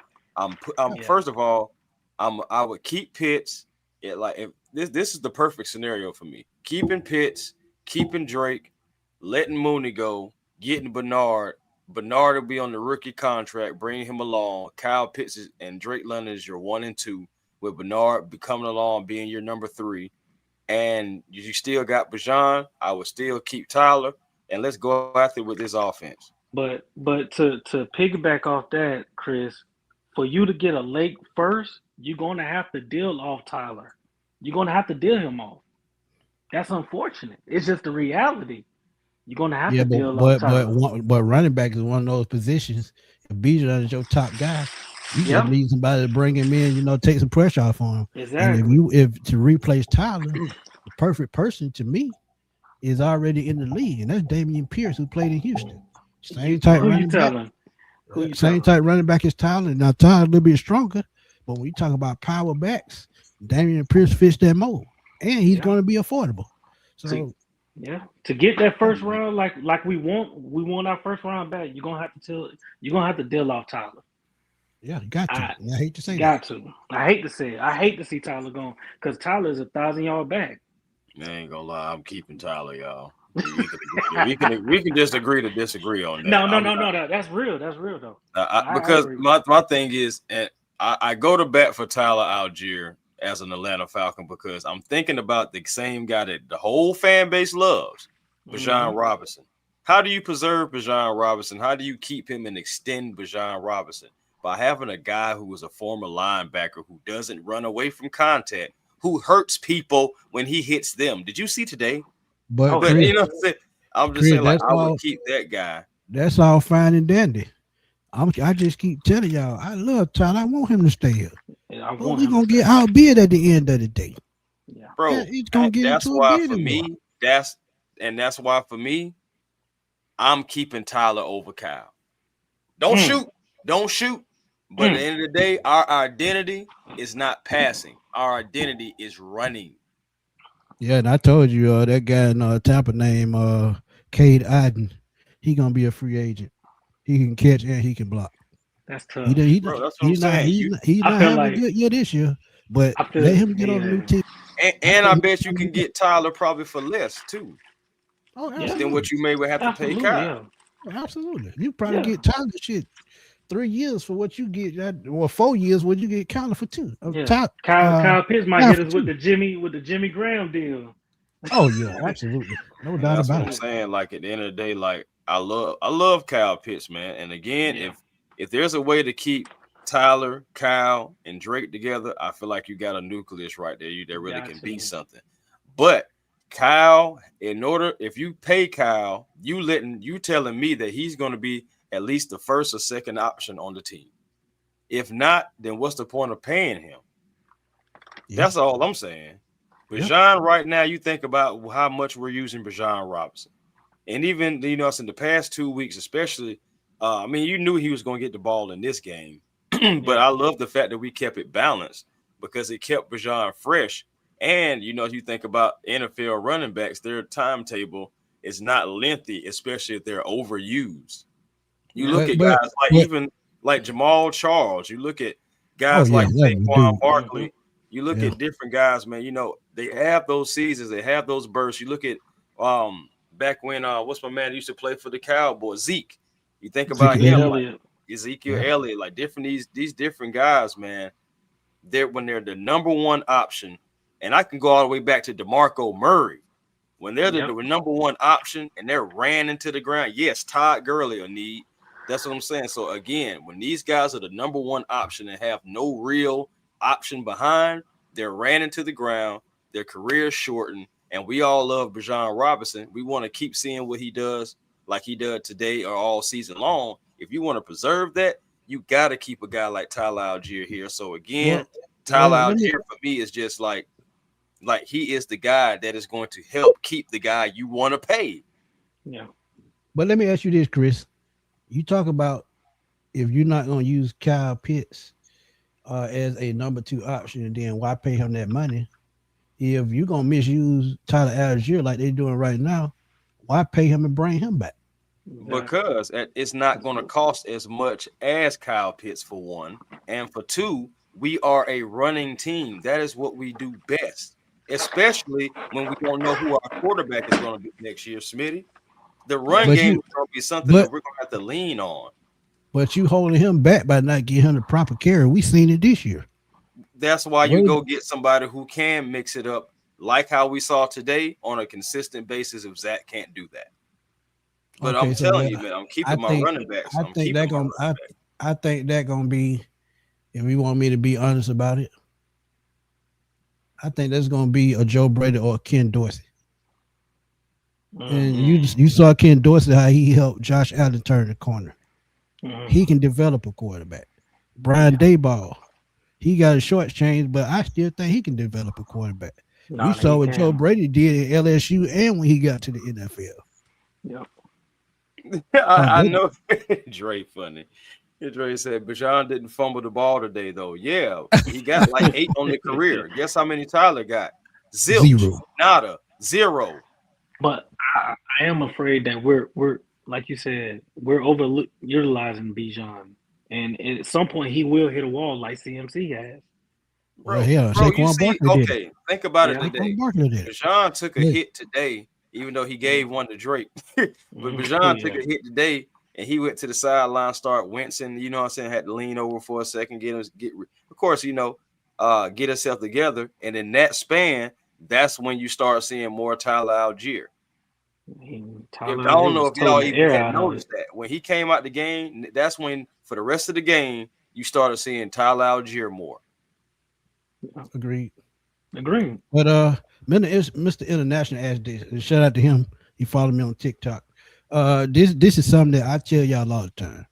first of all, I would keep Pitts. This is the perfect scenario for me. Keeping Pitts, keeping Drake, letting Mooney go, getting Bernard. Bernard will be on the rookie contract, bringing him along. Kyle Pitts and Drake London is your 1 and 2, with Bernard coming along, being your number 3. And you still got Bijan. I would still keep Tyler, and let's go after with this offense. But to piggyback off that, Chris, for you to get a late first, you're going to have to deal off Tyler. You're going to have to deal him off. That's unfortunate. It's just the reality. You're going to have to deal off Tyler. But running back is one of those positions. If Bijan is your top guy, you just need somebody to bring him in, take some pressure off on him. Exactly. And if to replace Tyler, the perfect person to me is already in the league, and that's Dameon Pierce, who played in Houston. Same type running back. Same type running back as Tyler. Now Tyler a little bit stronger, but when you talk about power backs, Dameon Pierce fits that mold, and he's going to be affordable. So. To get that first round, like we want our first round back, you're gonna have to deal off Tyler. Yeah, you got to. I hate to say that. I hate to say it. I hate to see Tyler going because Tyler is 1,000-yard back. I ain't gonna lie, I'm keeping Tyler, y'all. We can just agree to disagree on that. No. That's real. That's real though. Because my thing is, and I go to bat for Tyler Algier as an Atlanta Falcon because I'm thinking about the same guy that the whole fan base loves, Bijan Robinson. How do you preserve Bijan Robinson? How do you keep him and extend Bijan Robinson? By having a guy who was a former linebacker who doesn't run away from contact, who hurts people when he hits them. Did you see today? But Chris, you know what I'm saying? I'm just saying, I would keep that guy. That's all fine and dandy. I just keep telling y'all, I love Tyler. I want him to stay here. We're gonna get outbid at the end of the day. Yeah, bro. He's gonna get that's why for me. That's why for me, I'm keeping Tyler over Kyle. Don't shoot. But at the end of the day, our identity is not passing. Our identity is running. Yeah, and I told you that guy in Tampa named Cade Iden, he gonna be a free agent. He can catch and he can block. That's tough. He's not having a good year this year, but let him get on a new team. And I bet you can get Tyler probably for less too. Oh, than what you may have to pay Kyle. Yeah. Absolutely. You probably get Tyler 3 years for what you get, or 4 years what you get Kyler for 2. Kyle Pitts might get us with the Jimmy Graham deal. Oh yeah, absolutely. No doubt about it. I'm saying, like at the end of the day, like I love Kyle Pitts, man. And again, if there's a way to keep Tyler, Kyle, and Drake together, I feel like you got a nucleus right there. That really can be something. But Kyle, if you pay Kyle, you telling me that he's going to be at least the first or second option on the team. If not, then what's the point of paying him? Yeah. That's all I'm saying. Bijan right now, you think about how much we're using Bijan Robinson. And even, it's in the past 2 weeks, especially, you knew he was going to get the ball in this game. But I love the fact that we kept it balanced because it kept Bijan fresh. And, you think about NFL running backs, their timetable is not lengthy, especially if they're overused. You look at guys like Jamal Charles. You look at guys like Saquon Barkley. You look at different guys, man. They have those seasons. They have those bursts. You look at back when what's my man used to play for the Cowboys, Zeke. You think about him, Ezekiel Elliott, like these different guys, man. When they're the number one option, and I can go all the way back to DeMarco Murray. When they're the number one option and they're ran into the ground, yes, Todd Gurley will need. That's what I'm saying. So again, when these guys are the number one option and have no real option behind, they're ran into the ground, their career shortened, and we all love Bijan Robinson. We want to keep seeing what he does, like he does today or all season long. If you want to preserve that, you got to keep a guy like Tyler Algier here. So again, Tyler Algier for me is just like he is the guy that is going to help keep the guy you want to pay. Yeah. But let me ask you this, Chris. You talk about if you're not going to use Kyle Pitts as a number 2 option, then why pay him that money? If you're going to misuse Tyler Algier like they're doing right now, why pay him and bring him back? Because it's not going to cost as much as Kyle Pitts, for one. And for two, we are a running team. That is what we do best, especially when we don't know who our quarterback is going to be next year, Smitty. The run game is going to be something that we're going to have to lean on. But you holding him back by not giving him the proper care. We seen it this year. That's why you go get somebody who can mix it up, like how we saw today, on a consistent basis. If Zach can't do that, but I'm telling you, man, I'm keeping my running backs. I think that gonna be, if you want me to be honest about it, I think that's gonna be a Joe Brady or a Ken Dorsey. And you saw Ken Dorsey, how he helped Josh Allen turn the corner. He can develop a quarterback. Brian Daboll, he got a short change, but I still think he can develop a quarterback. We saw what Joe Brady did at LSU and when he got to the NFL. Yep. I know. Dre funny. Dre said Bijan didn't fumble the ball today, though. Yeah, he got like 8 on the career. Guess how many Tyler got? Zilch. Nada. 0. But I am afraid that we're like you said, we're overutilizing Bijan, and at some point he will hit a wall like CMC has. Bro, you see, okay, think about it today. Bijan took a hit today, even though he gave one to Drake. But Bijan took a hit today, and he went to the sideline, start wincing. You know what I'm saying? Had to lean over for a second, get of course, get himself together. And in that span, that's when you start seeing more Tyler Algier. I don't know if y'all even had noticed that. When he came out the game, that's when, for the rest of the game, you started seeing Tyler Algier more. Agreed. But Mr. International asked this, and shout out to him. He followed me on TikTok. This is something that I tell y'all all the time.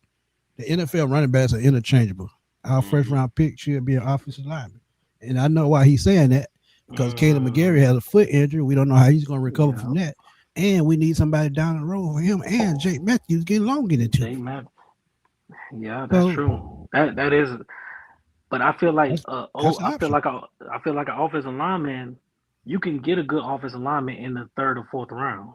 The NFL running backs are interchangeable. Our first round pick should be an offensive lineman. And I know why he's saying that, because Caleb McGarry has a foot injury. We don't know how he's going to recover from that. And we need somebody down the road for him, and Jake Matthews getting longer than two. Yeah, that's true. That is, but I feel like I feel like an offensive lineman, you can get a good offensive lineman in the 3rd or 4th round.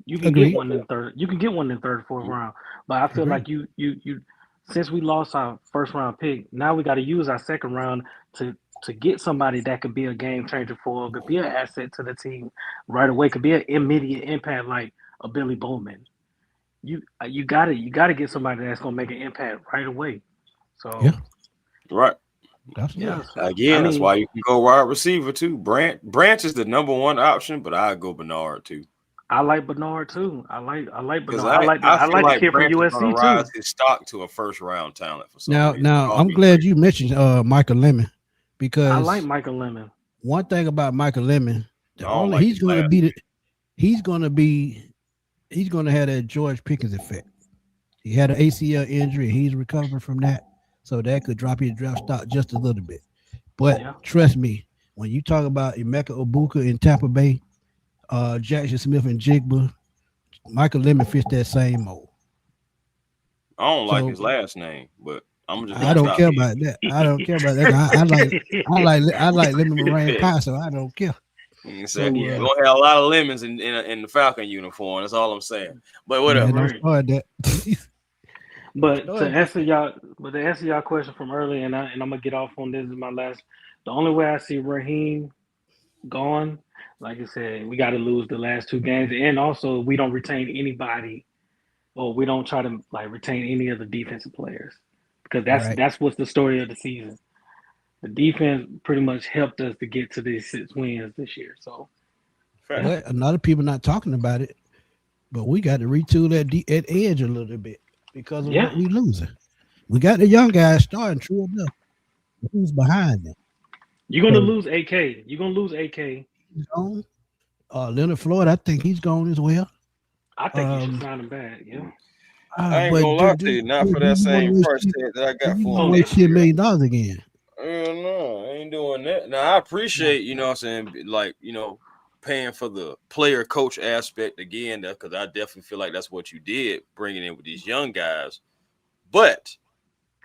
You can get one in the 3rd. You can get one in the 3rd or 4th round. But I feel like you since we lost our 1st round pick, now we got to use our 2nd round to get somebody that could be a game changer for, could be an asset to the team right away, could be an immediate impact like a Billy Bowman. You gotta get somebody that's gonna make an impact right away. So right. Again, that's why you can go wide receiver too. Branch is the number 1 option, but I go Bernard too. I like Bernard too. I like Bernard. I like the kid from USC rise his stock to a 1st round talent for some reason. Now I'm glad you mentioned Michael Lemon, because I like Michael Lemon. One thing about Michael Lemon, he's going to have that George Pickens effect. He had an ACL injury, and he's recovering from that, so that could drop his draft stock just a little bit. But trust me, when you talk about Emeka Obuka in Tampa Bay, Jackson Smith and Jigba, Michael Lemon fits that same mold. I don't like his last name, but I don't care about that. I don't care about that. I like lemon meringue pie, so I don't care. So, you're gonna have a lot of lemons in the Falcon uniform. That's all I'm saying. But whatever. Don't start that. But to answer y'all question from earlier, and I'm gonna get off on this is my last. The only way I see Raheem gone, like I said, we got to lose the last 2 games, and also we don't retain anybody, or we don't try to retain any of the defensive players. Because that's what's the story of the season. The defense pretty much helped us to get to these 6 wins this year. So, a lot of people not talking about it, but we got to retool at edge a little bit because of what we losing. We got the young guys starting, true enough. Who's behind them? You're gonna lose AK. You're gonna lose AK. He's gone. Leonard Floyd, I think he's gone as well. I think you should sign him back. Yeah. I ain't gonna lie to you, not for that same price tag that I got for him this $10 year. million again. Hell no, I ain't doing that. Now I appreciate, you know what I'm saying, like, you know, paying for the player coach aspect again, because I definitely feel like that's what you did, bringing in with these young guys. But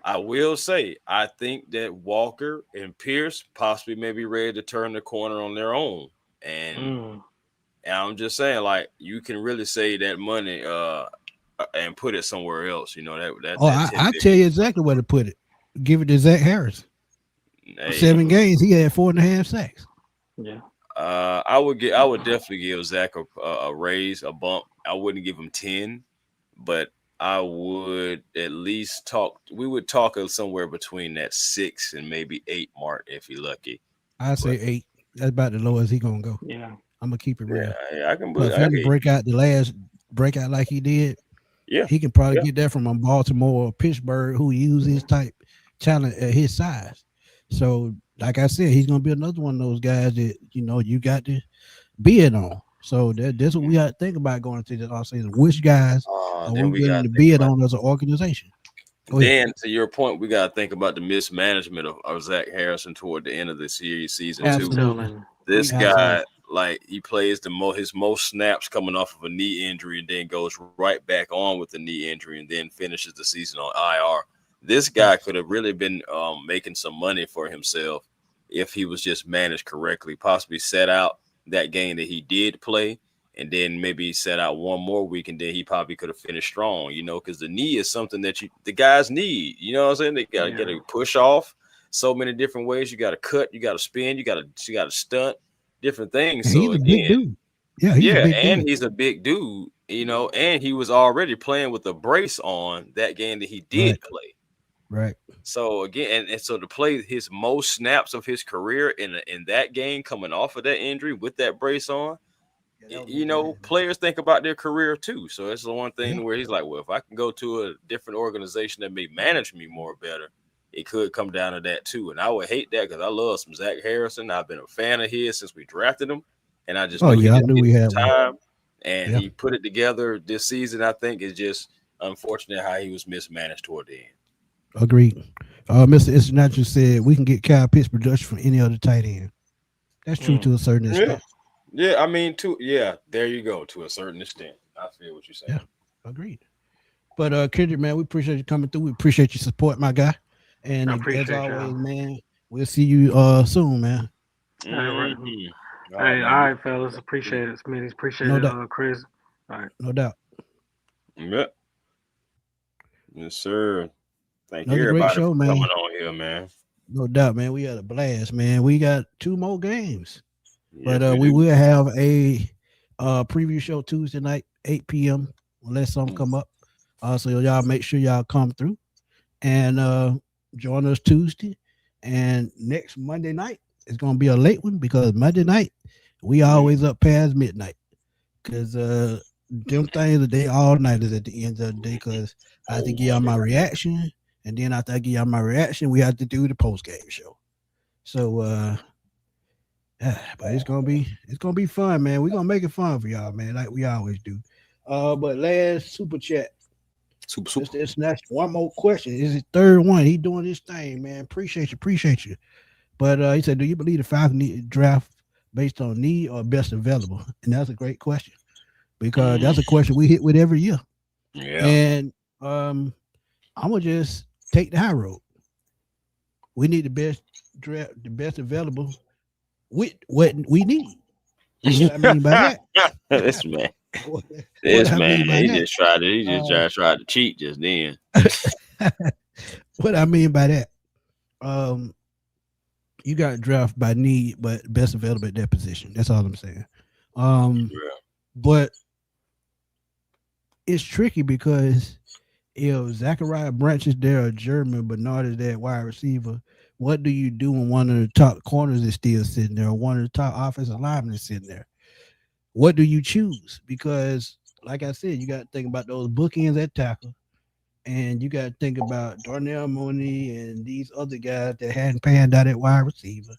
I will say, I think that Walker and Pierce possibly may be ready to turn the corner on their own. And I'm just saying, like, you can really save that money and put it somewhere else. You know, I tell you exactly where to put it. Give it to Zach Harris. Hey. 7 games, he had 4.5 sacks. Yeah. I would definitely give Zach a raise, a bump. I wouldn't give him 10, but I would at least we would talk somewhere between that 6 and maybe 8 mark if you're lucky. I'd say 8. That's about the lowest he gonna go. Yeah. I'm gonna keep it real. Yeah, I can but for him to break out the last breakout like he did, he can probably get that from a Baltimore or Pittsburgh who use his type talent at his size. So, like I said, he's gonna be another one of those guys that you got to bid on. So that's what we got to think about going into this offseason. Which guys are we willing to bid on as an organization? Then, to your point, we got to think about the mismanagement of Zach Harrison toward the end of the season too. This guy, like, he plays his most snaps coming off of a knee injury, and then goes right back on with the knee injury, and then finishes the season on IR. This guy could have really been making some money for himself if he was just managed correctly. Possibly set out that game that he did play, and then maybe set out one more week, and then he probably could have finished strong, because the knee is something that the guys need. You know what I'm saying? They got to get a push off so many different ways. You got to cut, you got to spin, you got to stunt, different things. And so he's a big dude. He's a big dude, and he was already playing with a brace on that game that he did play. Right. So again, and so to play his most snaps of his career in that game, coming off of that injury with that brace on, players think about their career too. So it's the one thing where he's like, well, if I can go to a different organization that may manage me more better, it could come down to that too. And I would hate that because I love some Zach Harrison. I've been a fan of his since we drafted him, and I just I knew we had time. And he put it together this season. I think it's just unfortunate how he was mismanaged toward the end. Agreed. Mr. International said we can get Kyle Pitts production from any other tight end. That's true to a certain extent. Yeah, I mean, there you go. To a certain extent, I feel what you're saying. Yeah, agreed. But Kendrick, man, we appreciate you coming through. We appreciate your support, my guy. And as always, man, we'll see you soon, man. All right, fellas. Appreciate it, Smitty. Appreciate it, Chris. All right. No doubt. Yep. Yes, sir. Thank you, everybody, show, for man. coming on here, man. No doubt, man. We had a blast, man. We got 2 more games. But we will have a preview show Tuesday night, 8 p.m. unless something come up. So y'all make sure y'all come through and join us Tuesday. And next Monday night is going to be a late one because Monday night we always up past midnight because them things they all nighters at the end of the day because I have to give y'all my reaction. And then after I give y'all my reaction, we have to do the post-game show. So but it's gonna be fun, man. We're gonna make it fun for y'all, man, like we always do. But last super chat. Super. That's one more question. This is his 3rd one. He doing this thing, man. Appreciate you. But he said, do you believe the Falcons need to draft based on need or best available? And that's a great question. Because that's a question we hit with every year. Yeah. And I'm gonna just take the high road. We need the best draft, the best available with what we need. What I mean by that. This man. He just tried to cheat just then. What I mean by that, you got to draft by need, but best available at that position. That's all I'm saying. But it's tricky because if Zachariah Branch is there or German Bernard is that wide receiver, what do you do when one of the top corners is still sitting there or one of the top offensive linemen is sitting there? What do you choose? Because, like I said, you got to think about those bookends at tackle, and you got to think about Darnell Mooney and these other guys that hadn't panned out at wide receiver.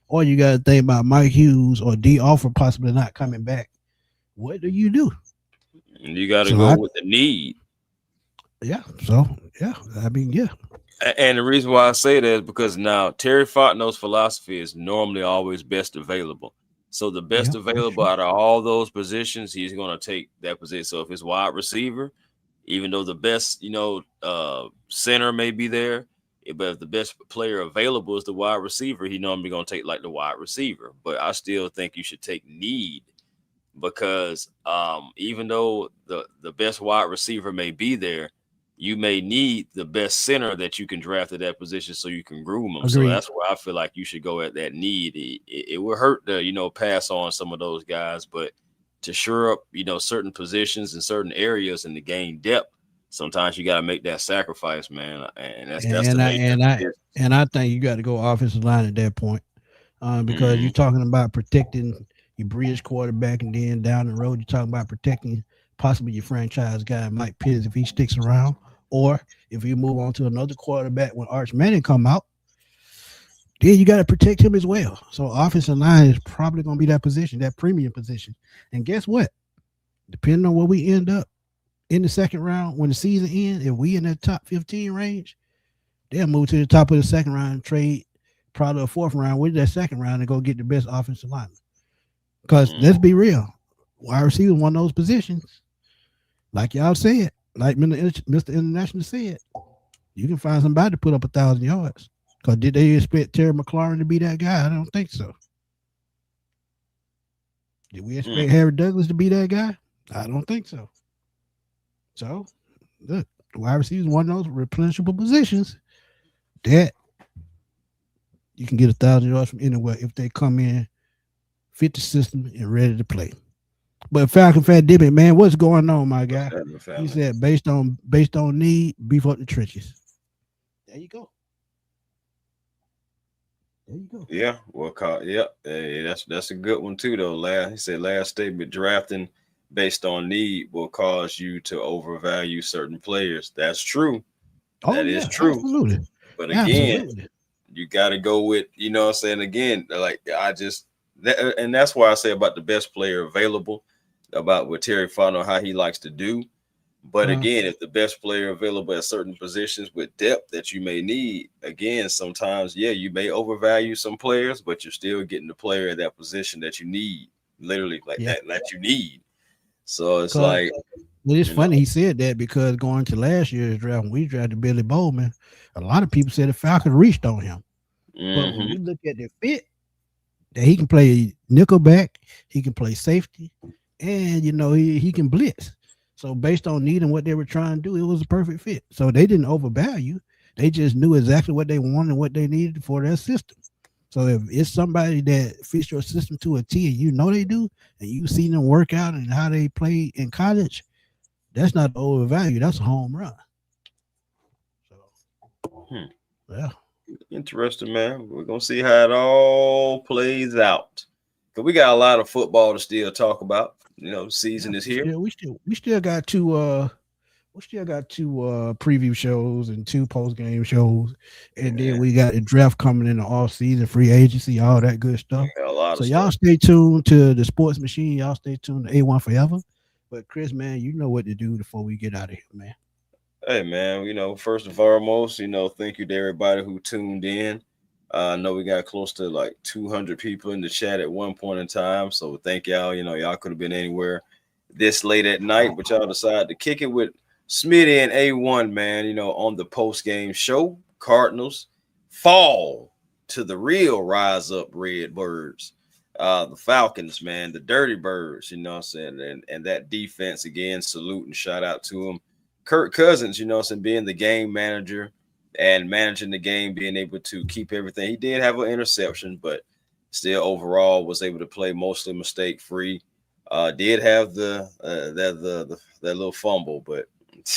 Or you got to think about Mike Hughes or D. Offer possibly not coming back. What do you do? You got to go with the need. Yeah. So yeah, I mean, yeah. And the reason why I say that is because now Terry Fontenot's philosophy is normally always best available. So the best Yeah, that's available true. out of all those positions, he's going to take that position. So if it's wide receiver, even though the best, center may be there, but if the best player available is the wide receiver, he normally going to take like the wide receiver. But I still think you should take need because even though the best wide receiver may be there, you may need the best center that you can draft at that position so you can groom them. So Agreed. that's where I feel like you should go at that need. It will hurt to pass on some of those guys, but to shore up certain positions and certain areas in the game depth, sometimes you got to make that sacrifice, man. And that's the And I nature and of I it. and I think you got to go offensive line at that point, because you're talking about protecting your bridge quarterback, and then down the road you're talking about protecting possibly your franchise guy Mike Pitts if he sticks around, or if you move on to another quarterback when Arch Manning come out, then you got to protect him as well. So offensive line is probably going to be that position, that premium position. And guess what? Depending on where we end up in the second round when the season ends, if we in that top 15 range, they'll move to the top of the second round and trade probably a fourth round with that second round and go get the best offensive lineman. Because let's be real, wide receiver one of those positions, like y'all said, like Mr. International said, you can find somebody to put up 1,000 yards. Because did they expect Terry McLaurin to be that guy? I don't think so. Did we expect Harry Douglas to be that guy? I don't think so. So, look, wide receiver is one of those replenishable positions that you can get 1,000 yards from anywhere if they come in, fit the system, and ready to play. But Falcon Fat Dippy, man, what's going on, my guy? He said based on need, beef up the trenches. There you go. There you go. Yeah, well, hey, that's a good one too, though. He said last statement: drafting based on need will cause you to overvalue certain players. That's true. Oh, That is yeah, true. absolutely. But again, you got to go with what I'm saying. Again, like and that's why I say about the best player available, about what Terry Fontenot, how he likes to do. But again, if the best player available at certain positions with depth that you may need, again, sometimes, you may overvalue some players, but you're still getting the player at that position that you need, literally like that you need. So it's like, well, it's funny he said that because going to last year's draft, when we drafted Billy Bowman, a lot of people said the Falcons reached on him. But when you look at the fit, that he can play nickelback, he can play safety, and he can blitz. So based on need and what they were trying to do, it was a perfect fit. So they didn't overvalue. They just knew exactly what they wanted and what they needed for their system. So if it's somebody that fits your system to a T and they do, and you've seen them work out and how they play in college, that's not overvalue. That's a home run. So, yeah. Interesting, man. We're going to see how it all plays out. Because we got a lot of football to still talk about. The season is here. We still got two preview shows and 2 post game shows, and then we got the draft coming in the off season, free agency, all that good stuff. So y'all stay tuned to the Sports Machine. Y'all stay tuned to A1 Forever. But Chris, man, you know what to do before we get out of here, man. Hey, man. First and foremost, thank you to everybody who tuned in. I know we got close to like 200 people in the chat at one point in time. So thank y'all. Y'all could have been anywhere this late at night, but y'all decided to kick it with Smitty and A1, man, on the post-game show. Cardinals fall to the real rise up red birds. The Falcons, man, the dirty birds, what I'm saying? And that defense, again, salute and shout out to them. Kirk Cousins, being the game manager and managing the game, being able to keep everything. He did have an interception, but still overall was able to play mostly mistake free. Did have that little fumble, but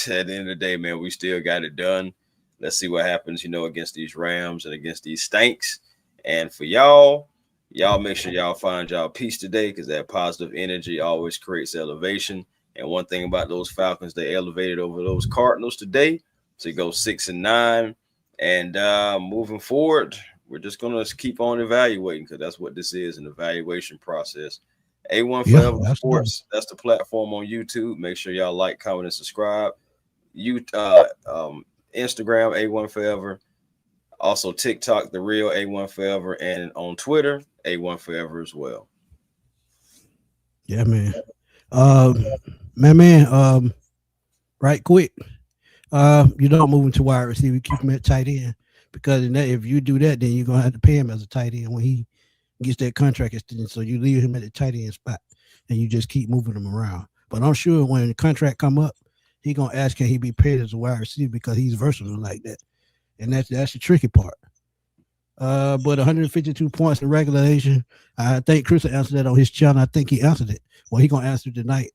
at the end of the day, man, we still got it done. Let's see what happens, against these Rams and against these Stanks. And for y'all make sure y'all find y'all peace today, because that positive energy always creates elevation. And one thing about those Falcons, they elevated over those Cardinals today. So you go 6-9, and moving forward, we're just gonna keep on evaluating, because that's what this is, an evaluation process. A1 Forever Sports, that's the platform on YouTube. Make sure y'all like, comment, and subscribe. Instagram A1 Forever, also TikTok The Real A1 Forever, and on Twitter A1 Forever as well. Yeah, man. Right quick. You don't move into wide receiver, keep him at tight end, because if you do that, then you're gonna have to pay him as a tight end when he gets that contract extension. So you leave him at the tight end spot and you just keep moving him around. But I'm sure when the contract come up, he gonna ask can he be paid as a wide receiver because he's versatile like that. And that's the tricky part. But 152 points in regulation. I think Chris will answer that on his channel. I think he answered it. Well, he gonna answer it tonight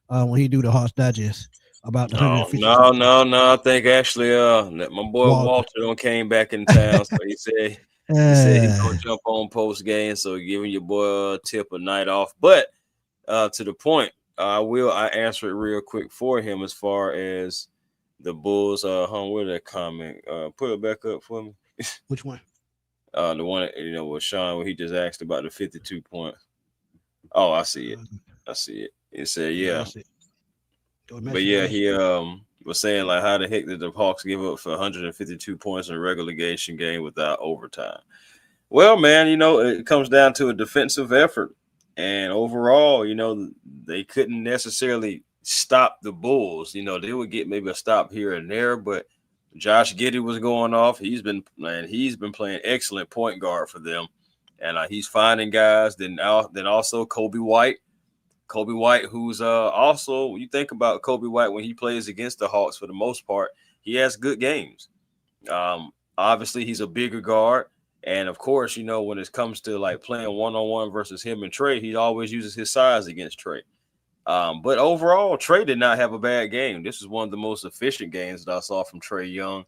when he do the Hawks Digest about the 152. No. I think actually, my boy Walter came back in town, so he said he's gonna jump on post game. So giving your boy a tip a night off. But to the point, I answer it real quick for him as far as the Bulls. Where that comment? Put it back up for me. Which one? The one with Sean where he just asked about the 52 points. Oh, I see it. He said, yeah. But yeah, he was saying like, how the heck did the Hawks give up for 152 points in a relegation game without overtime? Well, man, it comes down to a defensive effort, and overall, they couldn't necessarily stop the Bulls. They would get maybe a stop here and there, but Josh Giddey was going off. He's been playing excellent point guard for them, and he's finding guys. Then also Kobe White, who's also, you think about Kobe White when he plays against the Hawks, for the most part, he has good games. Obviously, he's a bigger guard, and of course, when it comes to like playing one-on-one versus him and Trey, he always uses his size against Trey. But overall, Trey did not have a bad game. This is one of the most efficient games that I saw from Trey Young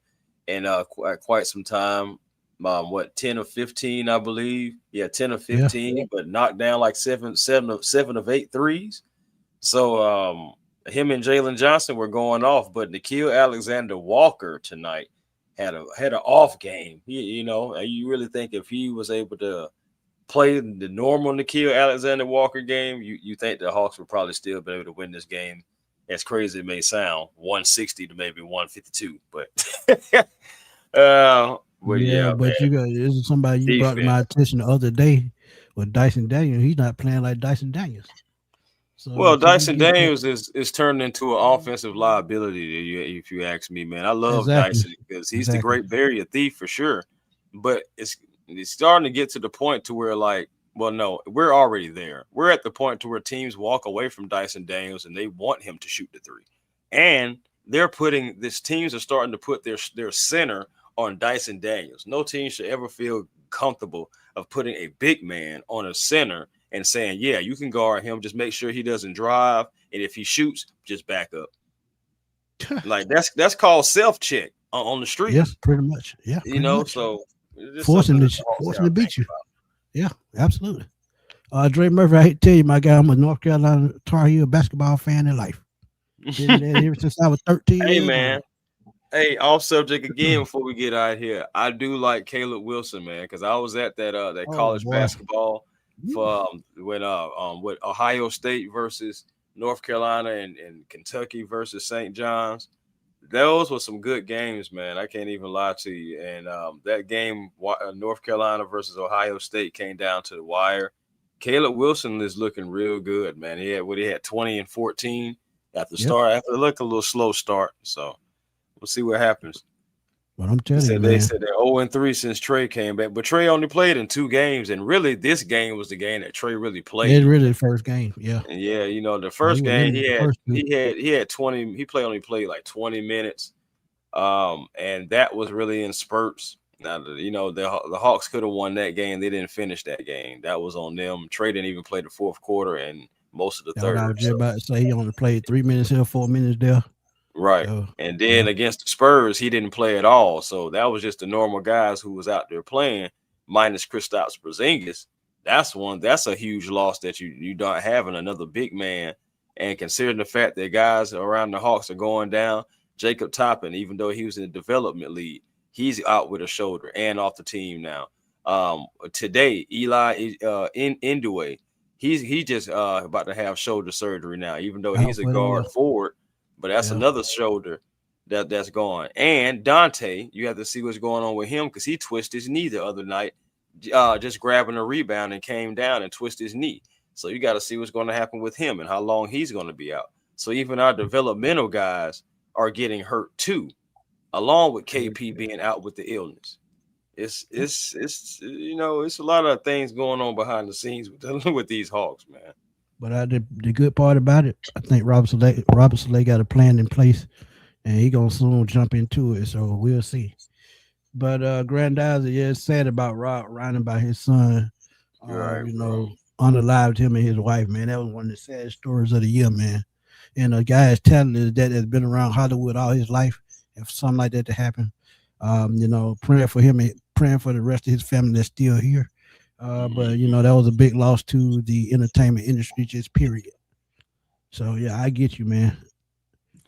in quite some time. 10 of 15, I believe. Yeah, 10 of 15, but knocked down like seven of 8 threes. So him and Jalen Johnson were going off, but Nickeil Alexander-Walker tonight had an off game. You really think if he was able to play the normal Nickeil Alexander-Walker game, you think the Hawks would probably still be able to win this game. As crazy it may sound, 160 to maybe 152, but but this is somebody you brought to my attention the other day with Dyson Daniels. He's not playing like Dyson Daniels. So Dyson Daniels is turned into an offensive liability, if you ask me, man. I love Dyson because he's the great barrier thief for sure. But it's starting to get to the point to where, like, well, no, we're already there. We're at the point to where teams walk away from Dyson Daniels and they want him to shoot the three. And teams are starting to put their center on Dyson Daniels. No team should ever feel comfortable of putting a big man on a center and saying, yeah, you can guard him. Just make sure he doesn't drive. And if he shoots, just back up. Like that's called self-check on the street. Yes, pretty much. Yeah. So forcing to beat you. Yeah, absolutely. Dre Murphy, I hate to tell you, my guy, I'm a North Carolina Tar Heel basketball fan in life. Been there ever since I was 13. Hey, man. Hey, off subject again before we get out here. I do like Caleb Wilson, man, because I was at that college basketball for with Ohio State versus North Carolina and Kentucky versus St. John's. Those were some good games, man. I can't even lie to you. And that game, North Carolina versus Ohio State, came down to the wire. Caleb Wilson is looking real good, man. He had 20 and 14 after a little slow start. So we'll see what happens. But I'm telling you, they said they're 0-3 since Trey came back, but Trey only played in 2 games, and really this game was the game that Trey really played. It's really the first game, yeah. And yeah, the first game he had 20. He only played like 20 minutes, and that was really in spurts. Now the Hawks could have won that game. They didn't finish that game. That was on them. Trey didn't even play the fourth quarter and most of the third. I was just about to say he only played 3 minutes here, 4 minutes there. Right. And then against the Spurs, he didn't play at all. So that was just the normal guys who was out there playing, minus Kristaps Porzingis. That's a huge loss that you don't having another big man. And considering the fact that guys around the Hawks are going down, Jacob Toppin, even though he was in the development league, he's out with a shoulder and off the team now. Today, Eli Indue, he just about to have shoulder surgery now, even though he's a guard forward. But that's another shoulder. that's gone. And Dante, you have to see what's going on with him because he twisted his knee the other night, just grabbing a rebound and came down and twisted his knee. So you got to see what's going to happen with him and how long he's going to be out. So even our developmental guys are getting hurt too, along with KP being out with the illness. It's it's a lot of things going on behind the scenes with these Hawks, man. But the good part about it, I think Robinson Lay got a plan in place, and he gonna soon jump into it. So we'll see. But Grandizer, yeah, it's sad about Rob writing about his son. Right, Unalived him and his wife, man. That was one of the saddest stories of the year, man. And a guy as talented that has been around Hollywood all his life, if something like that to happen, praying for him and praying for the rest of his family that's still here. But that was a big loss to the entertainment industry, just period. So yeah, I get you, man.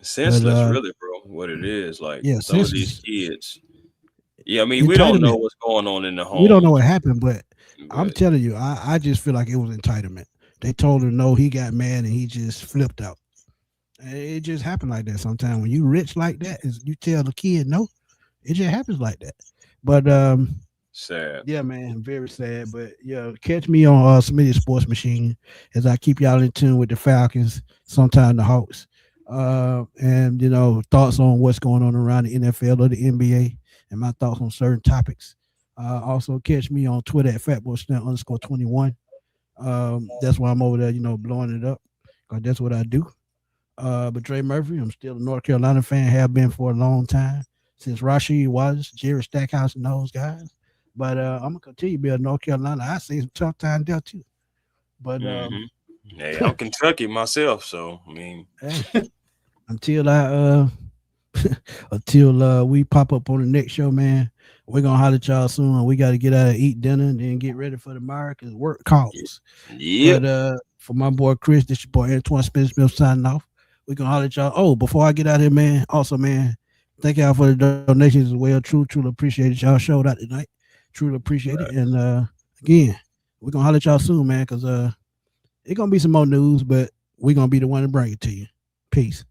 Senseless, really, bro. What it is, like some of these kids. Yeah, I mean, we don't know what's going on in the home. We don't know what happened, but I'm telling you, I just feel like it was entitlement. They told him no, he got mad and he just flipped out. And it just happened like that sometimes. When you rich like that, you tell the kid no, it just happens like that. But sad. Yeah, man, very sad. But yeah, catch me on Smitty Sports Machine as I keep y'all in tune with the Falcons, sometimes the Hawks. And thoughts on what's going on around the NFL or the NBA and my thoughts on certain topics. Also catch me on Twitter at fatboysnap_21. That's why I'm over there, blowing it up. Cause that's what I do. But Dre Murphy, I'm still a North Carolina fan, have been for a long time, since Rasheed Wallace, Jerry Stackhouse, and those guys. But I'm gonna continue to be a North Carolina. I see some tough time there too. But hey, I'm Kentucky myself, so I mean, until we pop up on the next show, man, we're gonna holler at y'all soon. We got to get out and eat dinner and then get ready for tomorrow because work calls. Yeah. But for my boy Chris, this your boy Antoine Smith signing off. We're gonna holler at y'all. Oh, before I get out here, man, also, man, thank y'all for the donations as well. Truly appreciate it. Y'all showed out tonight. Truly appreciate it. And again, we're gonna holler at y'all soon, man, because it's gonna be some more news, but we're gonna be the one to bring it to you. Peace.